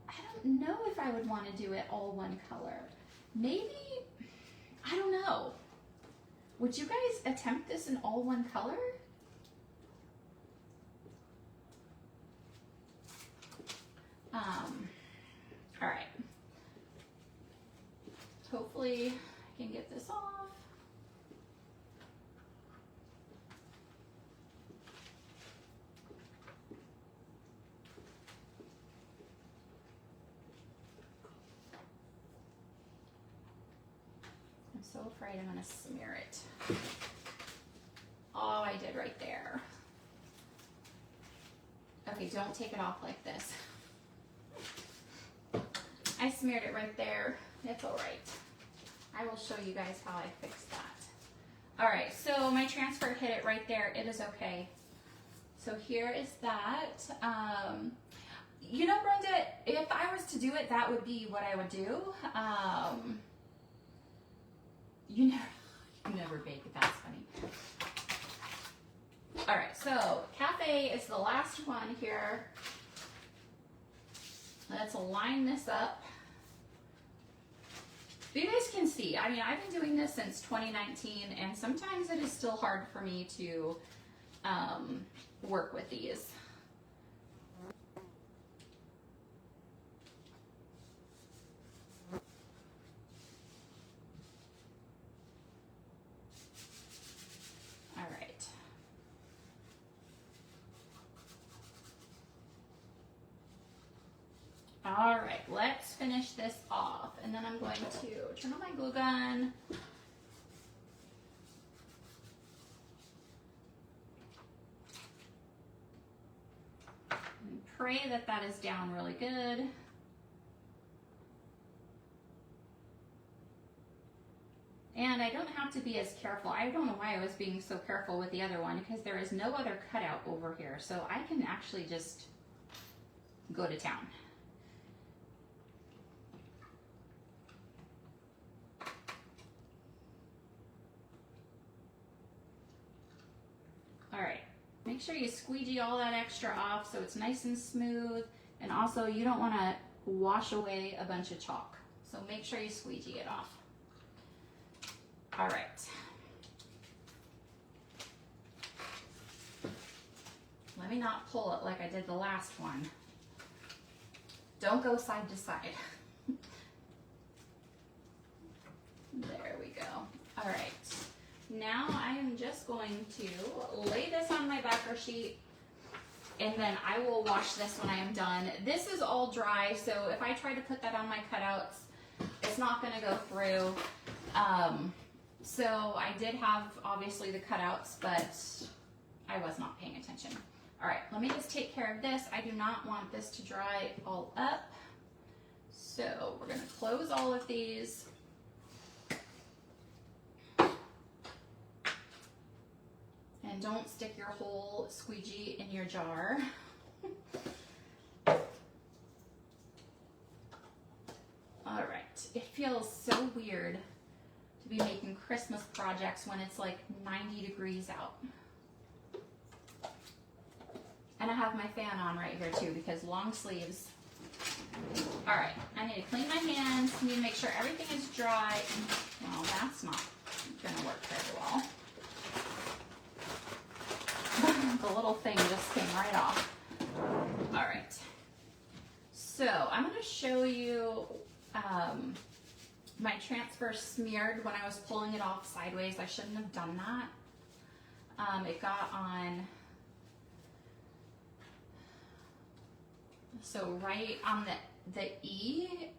A: I don't know if I would want to do it all one color. Maybe, I don't know. Would you guys attempt this in all one color? All right. Hopefully I can get this off. I'm so afraid I'm gonna smear it. Oh, I did right there. Okay, don't take it off like this. I smeared it right there. It's all right. I will show you guys how I fixed that. All right, so my transfer hit it right there. It is okay. So here is that. You know, Brenda, if I was to do it, that would be what I would do. You never bake. That's funny. All right, so cafe is the last one here. Let's line this up. You guys can see, I mean, I've been doing this since 2019, and sometimes it is still hard for me to work with these. All right. All right, let's finish this off, and then I'm going to turn on my glue gun. And pray that that is down really good. And I don't have to be as careful. I don't know why I was being so careful with the other one, because there is no other cutout over here. So I can actually just go to town. All right, make sure you squeegee all that extra off so it's nice and smooth. And also you don't want to wash away a bunch of chalk. So make sure you squeegee it off. All right. Let me not pull it like I did the last one. Don't go side to side. There we go. All right. Now I am just going to lay this on my backer sheet, and then I will wash this when I am done. This is all dry, so if I try to put that on my cutouts, it's not gonna go through. So I did have obviously the cutouts, but I was not paying attention. All right, let me just take care of this. I do not want this to dry all up. So we're gonna close all of these. And don't stick your whole squeegee in your jar. All right, it feels so weird to be making Christmas projects when it's like 90 degrees out. And I have my fan on right here too because long sleeves. All right, I need to clean my hands. I need to make sure everything is dry. Well, that's not gonna work very well. The little thing just came right off. All right, so I'm gonna show you my transfer smeared when I was pulling it off sideways. I shouldn't have done that. It got on, so right on the E,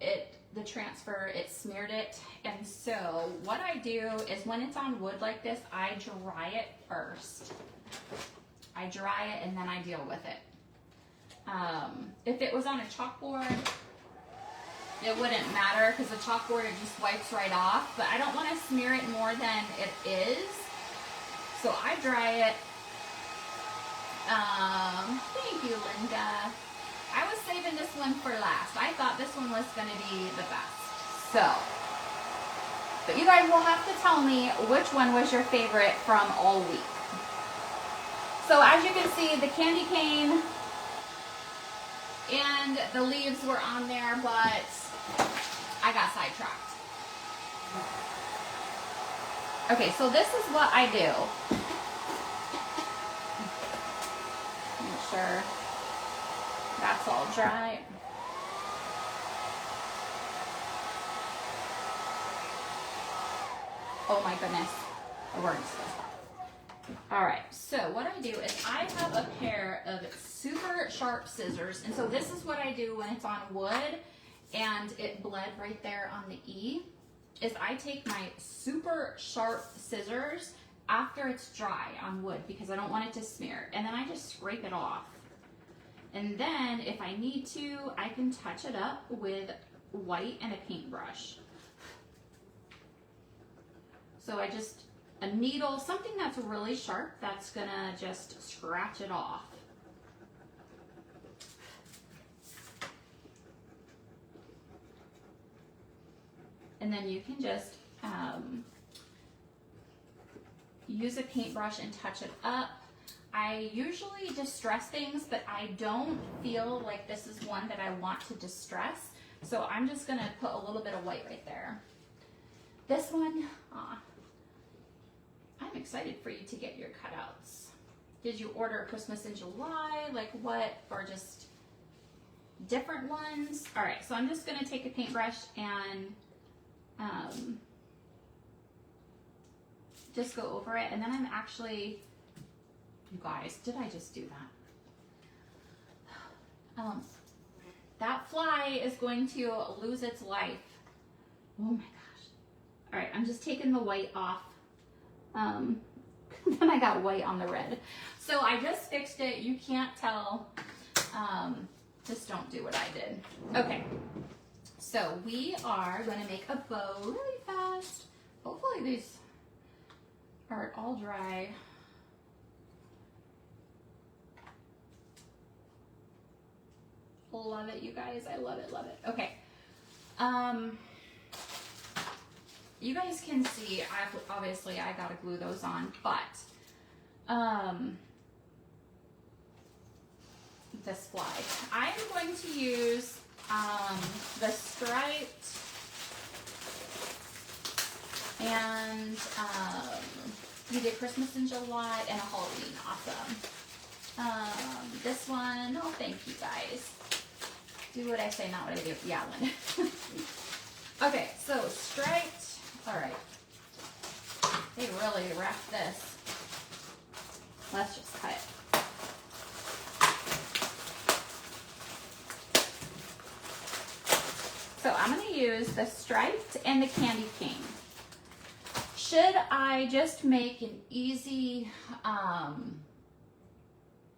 A: the transfer, it smeared it. And so what I do is when it's on wood like this, I dry it first. I dry it and then I deal with it. If it was on a chalkboard, it wouldn't matter because the chalkboard, it just wipes right off, but I don't want to smear it more than it is. So I dry it. Thank you, Linda. I was saving this one for last. I thought this one was going to be the best. So, but you guys will have to tell me which one was your favorite from all week. So as you can see, the candy cane and the leaves were on there, but I got sidetracked. Okay, so this is what I do. Make sure that's all dry. Oh my goodness, the words. All right, so what I do is I have a pair of super sharp scissors, and so this is what I do when it's on wood and it bled right there on the E, is I take my super sharp scissors after it's dry on wood because I don't want it to smear, and then I just scrape it off. And then if I need to, I can touch it up with white and a paintbrush. So I just, a needle, something that's really sharp, that's gonna just scratch it off. And then you can just use a paintbrush and touch it up. I usually distress things, but I don't feel like this is one that I want to distress. So I'm just gonna put a little bit of white right there. This one, I'm excited for you to get your cutouts. Did you order Christmas in July? Like what, or just different ones? All right, so I'm just gonna take a paintbrush and just go over it. And then I'm actually, you guys, did I just do that? That fly is going to lose its life. Oh my gosh. All right, I'm just taking the white off. Then I got white on the red. So I just fixed it. You can't tell. Just don't do what I did. Okay. So we are going to make a bow really fast. Hopefully these are all dry. Love it, you guys. I love it, love it. Okay. You guys can see, obviously I gotta glue those on, but this fly. I'm going to use the striped and we did Christmas in July and a Halloween. Awesome. This one, oh thank you guys. Do what I say, not what I do. Yeah, Lynn. Okay, so striped. All right. They really wrapped this. Let's just cut it. So I'm I'm gonna use the striped and the candy cane. Should I just make an easy,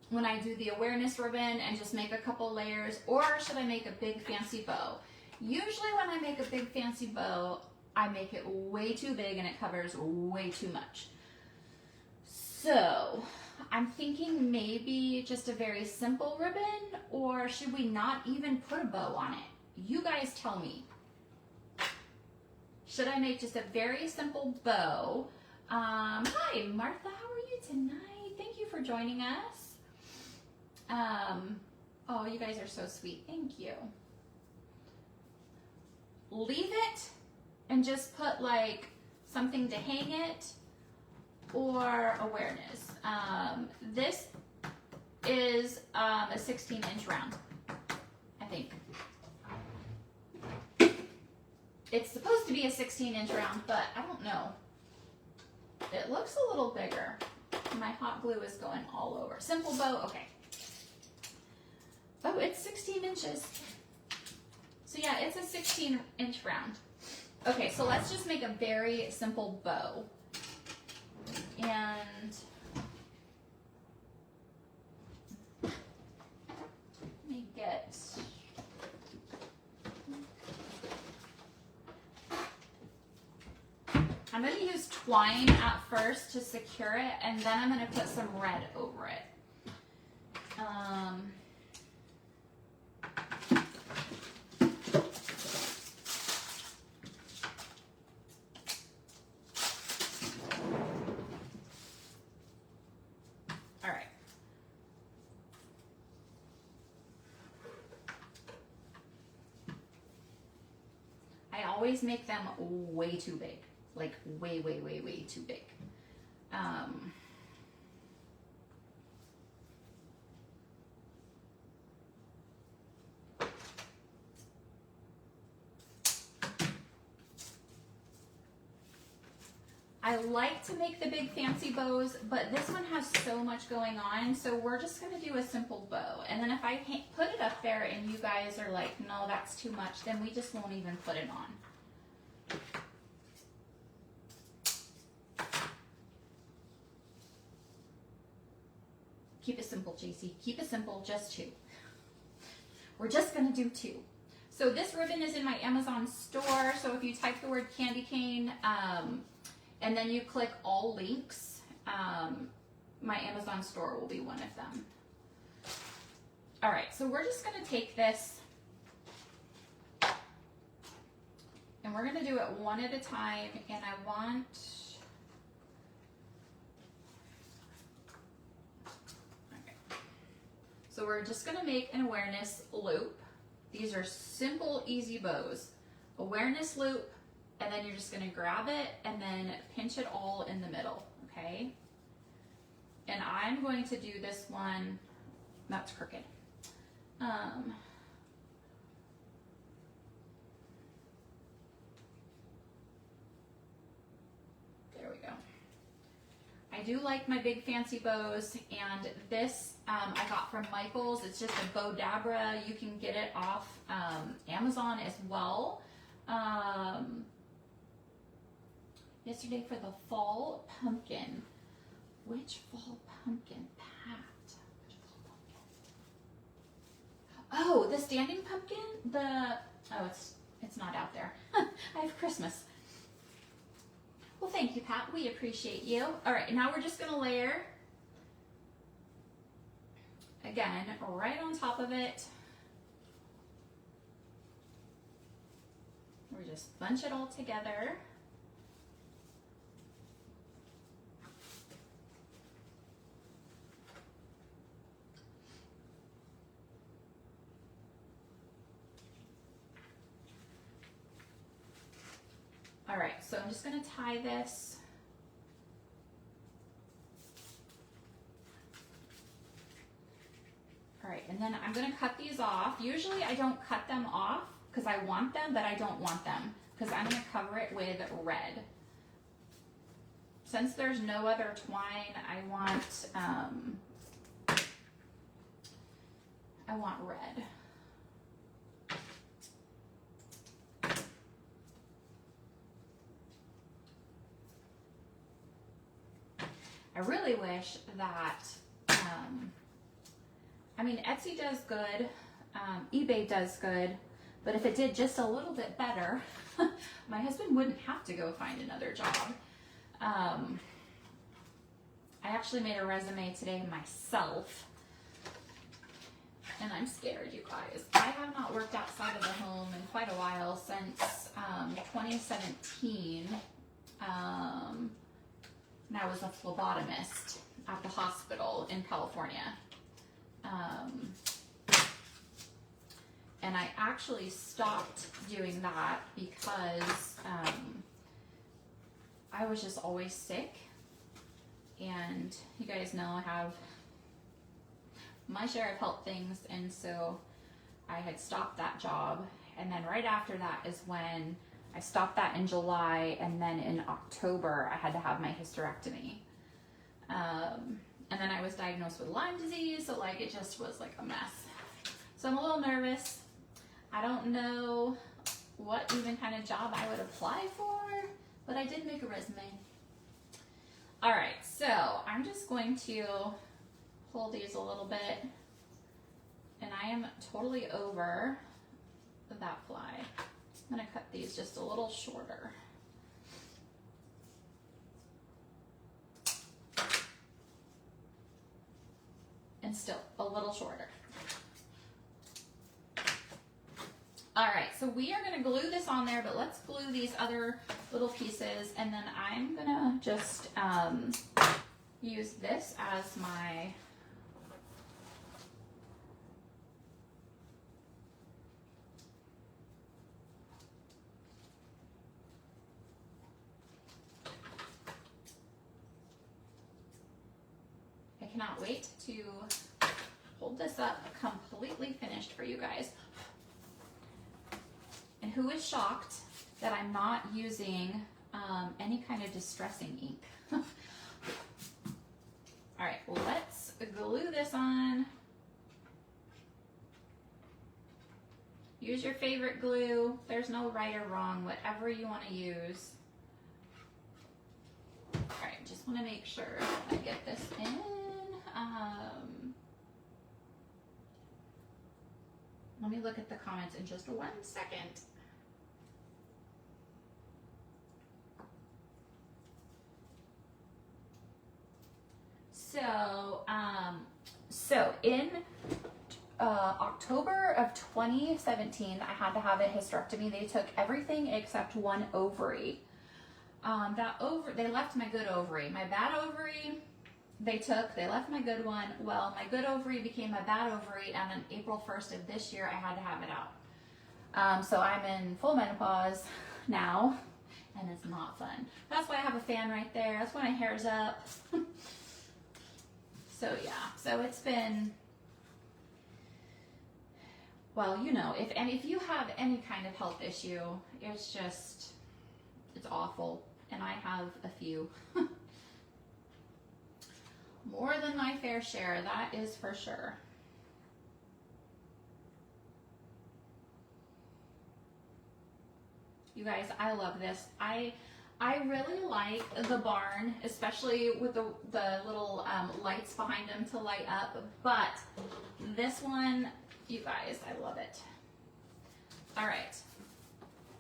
A: when I do the awareness ribbon and just make a couple layers, or should I make a big fancy bow? Usually when I make a big fancy bow, I make it way too big and it covers way too much. So I'm thinking maybe just a very simple ribbon, or should we not even put a bow on it? You guys tell me. Should I make just a very simple bow? Hi, Martha, how are you tonight? Thank you for joining us. Oh, you guys are so sweet. Thank you. Leave it and just put like something to hang it or awareness. This is a 16-inch round, I think. It's supposed to be a 16-inch round, but I don't know. It looks a little bigger. My hot glue is going all over. Simple bow, okay. Oh, it's 16 inches. So yeah, it's a 16-inch round. Okay, so let's just make a very simple bow. And let me get, I'm going to use twine at first to secure it, and then I'm going to put some red over it. All right. I always make them way too big. Like way, way, way, way too big. I like to make the big fancy bows, but this one has so much going on, so we're just going to do a simple bow. And then if I put it up there and you guys are like, no, that's too much, then we just won't even put it on. Keep it simple, JC. Keep it simple, just two. We're just gonna do two. So this ribbon is in my Amazon store. So if you type the word candy cane, and then you click all links, my Amazon store will be one of them. All right, so we're just gonna take this and we're gonna do it one at a time. And I want, so we're just gonna make an awareness loop. These are simple, easy bows. Awareness loop, and then you're just gonna grab it and then pinch it all in the middle, okay? And I'm going to do this one, that's crooked. There we go. I do like my big fancy bows, and this I got from Michael's. It's just a bow dabra. You can get it off Amazon as well. Yesterday for the fall pumpkin. Which fall pumpkin, Pat? Which fall pumpkin? Oh, the standing pumpkin? It's not out there. I have Christmas. Well, thank you, Pat. We appreciate you. All right, now we're just gonna layer, again, right on top of it. We just bunch it all together. All right, so I'm just gonna tie this. All right, and then I'm gonna cut these off. Usually I don't cut them off because I want them, but I don't want them because I'm gonna cover it with red. Since there's no other twine, I want red. I really wish that, I mean, Etsy does good, eBay does good, but if it did just a little bit better, my husband wouldn't have to go find another job. I actually made a resume today myself, and I'm scared, you guys. I have not worked outside of the home in quite a while, since 2017. And I was a phlebotomist at the hospital in California. And I actually stopped doing that because I was just always sick. And you guys know I have my share of health things, and so I had stopped that job. And then right after that is when I stopped that in July, and then in October I had to have my hysterectomy. And then I was diagnosed with Lyme disease, so like it just was like a mess. So I'm a little nervous. I don't know what even kind of job I would apply for, but I did make a resume. All right, so I'm just going to pull these a little bit, and I am totally over that fly. I'm gonna cut these just a little shorter. And still a little shorter. All right, so we are gonna glue this on there, but let's glue these other little pieces, and then I'm gonna just use this as my I cannot wait to hold this up completely finished for you guys. And who is shocked that I'm not using any kind of distressing ink? All right, let's glue this on. Use your favorite glue. There's no right or wrong, whatever you want to use. All right, just want to make sure I get this in. Let me look at the comments in just 1 second. So in October of 2017, I had to have a hysterectomy. They took everything except one ovary. They left my good ovary. My bad ovary, they left my good one. Well, my good ovary became my bad ovary, and on April 1st of this year, I had to have it out. So I'm in full menopause now, and it's not fun. That's why I have a fan right there. That's why my hair's up. So yeah, so it's been, well, you know, if you have any kind of health issue, it's awful, and I have a few. More than my fair share, that is for sure. You guys, I love this. I really like the barn, especially with the little lights behind them to light up, but this one, you guys, I love it. All right,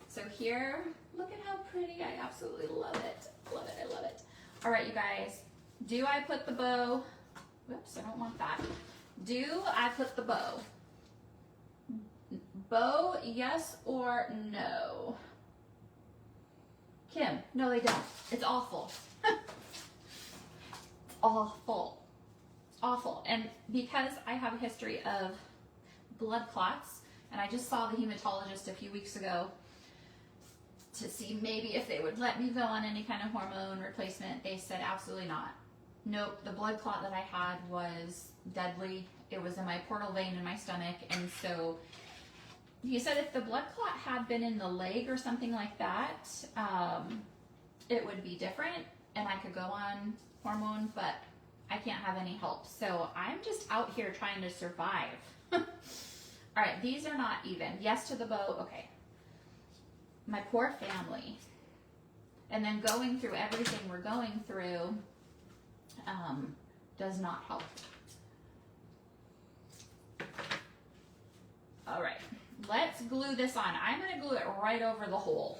A: so here, look at how pretty. I absolutely love it. Love it, I love it. All right, you guys, do I put the bow? Whoops, I don't want that. Do I put the bow? Bow, yes or no? Kim, no they don't. It's awful. It's awful. It's awful. And because I have a history of blood clots, and I just saw the hematologist a few weeks ago to see maybe if they would let me go on any kind of hormone replacement, they said absolutely not. Nope, the blood clot that I had was deadly. It was in my portal vein in my stomach, and so he said if the blood clot had been in the leg or something like that, it would be different and I could go on hormone, but I can't have any help. So I'm just out here trying to survive. All right, these are not even. Yes to the bow, okay. My poor family. And then going through everything we're going through, does not help. All right, let's glue this on. I'm gonna glue it right over the hole.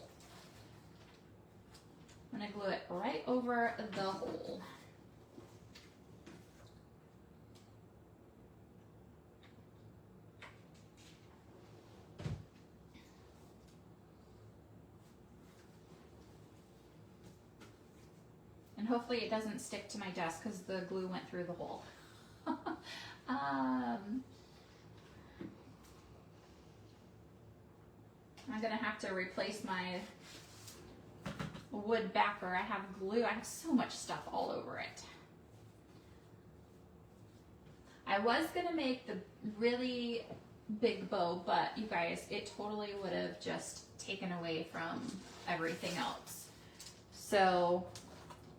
A: I'm gonna glue it right over the hole. And hopefully it doesn't stick to my desk because the glue went through the hole. I'm gonna have to replace my wood backer. I have glue. I have so much stuff all over it. I was gonna make the really big bow, but you guys, it totally would have just taken away from everything else. So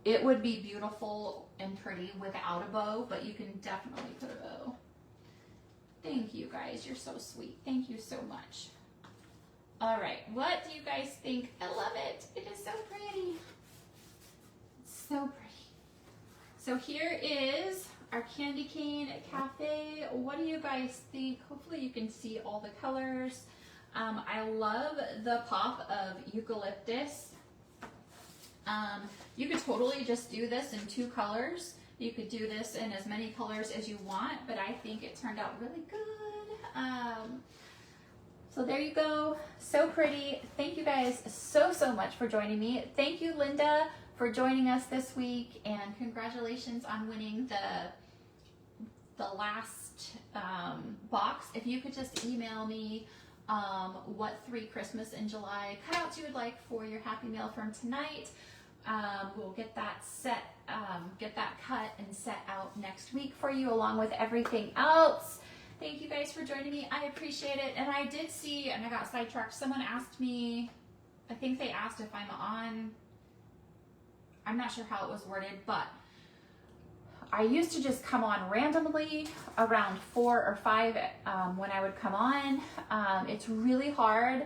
A: it would be beautiful and pretty without a bow, but you can definitely put a bow. Thank you guys, you're so sweet. Thank you so much. All right, what do you guys think? I love it. It is so pretty. It's so pretty. So here is our candy cane cafe. What do you guys think? Hopefully you can see all the colors. I love the pop of eucalyptus. You could totally just do this in 2 colors. You could do this in as many colors as you want, but I think it turned out really good. So there you go, so pretty. Thank you guys so much for joining me. Thank you, Linda, for joining us this week, and congratulations on winning the last box. If you could just email me what 3 Christmas in July cutouts you would like for your Happy Mail from tonight. We'll get that set, get that cut and set out next week for you along with everything else. Thank you guys for joining me. I appreciate it. And I did see, and I got sidetracked, someone asked me, I think they asked if I'm on, I'm not sure how it was worded, but I used to just come on randomly around 4 or 5 when I would come on. It's really hard.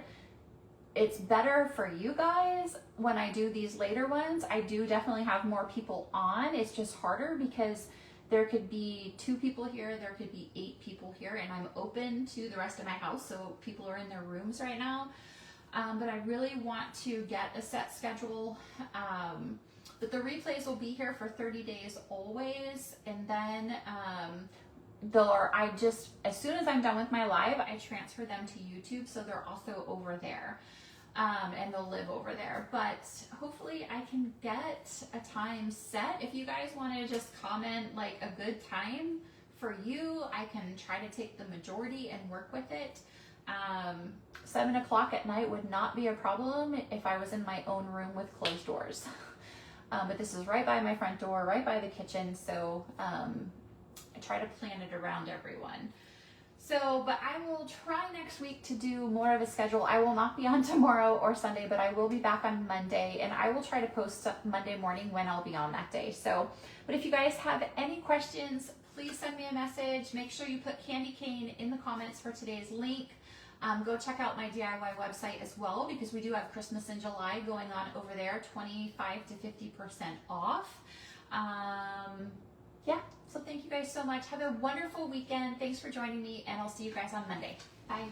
A: It's better for you guys when I do these later ones. I do definitely have more people on. It's just harder because there could be 2 people here, there could be 8 people here, and I'm open to the rest of my house, so people are in their rooms right now. But I really want to get a set schedule. But the replays will be here for 30 days always, and then as soon as I'm done with my live, I transfer them to YouTube, so they're also over there. And they'll live over there. But hopefully I can get a time set. If you guys want to just comment like a good time for you, I can try to take the majority and work with it. 7 o'clock at night would not be a problem if I was in my own room with closed doors. But this is right by my front door, right by the kitchen, so I try to plan it around everyone. So, but I will try next week to do more of a schedule. I will not be on tomorrow or Sunday, but I will be back on Monday, and I will try to post Monday morning when I'll be on that day. So, but if you guys have any questions, please send me a message. Make sure you put candy cane in the comments for today's link. Go check out my DIY website as well, because we do have Christmas in July going on over there, 25 to 50% off. Yeah, so thank you guys so much. Have a wonderful weekend. Thanks for joining me, and I'll see you guys on Monday. Bye.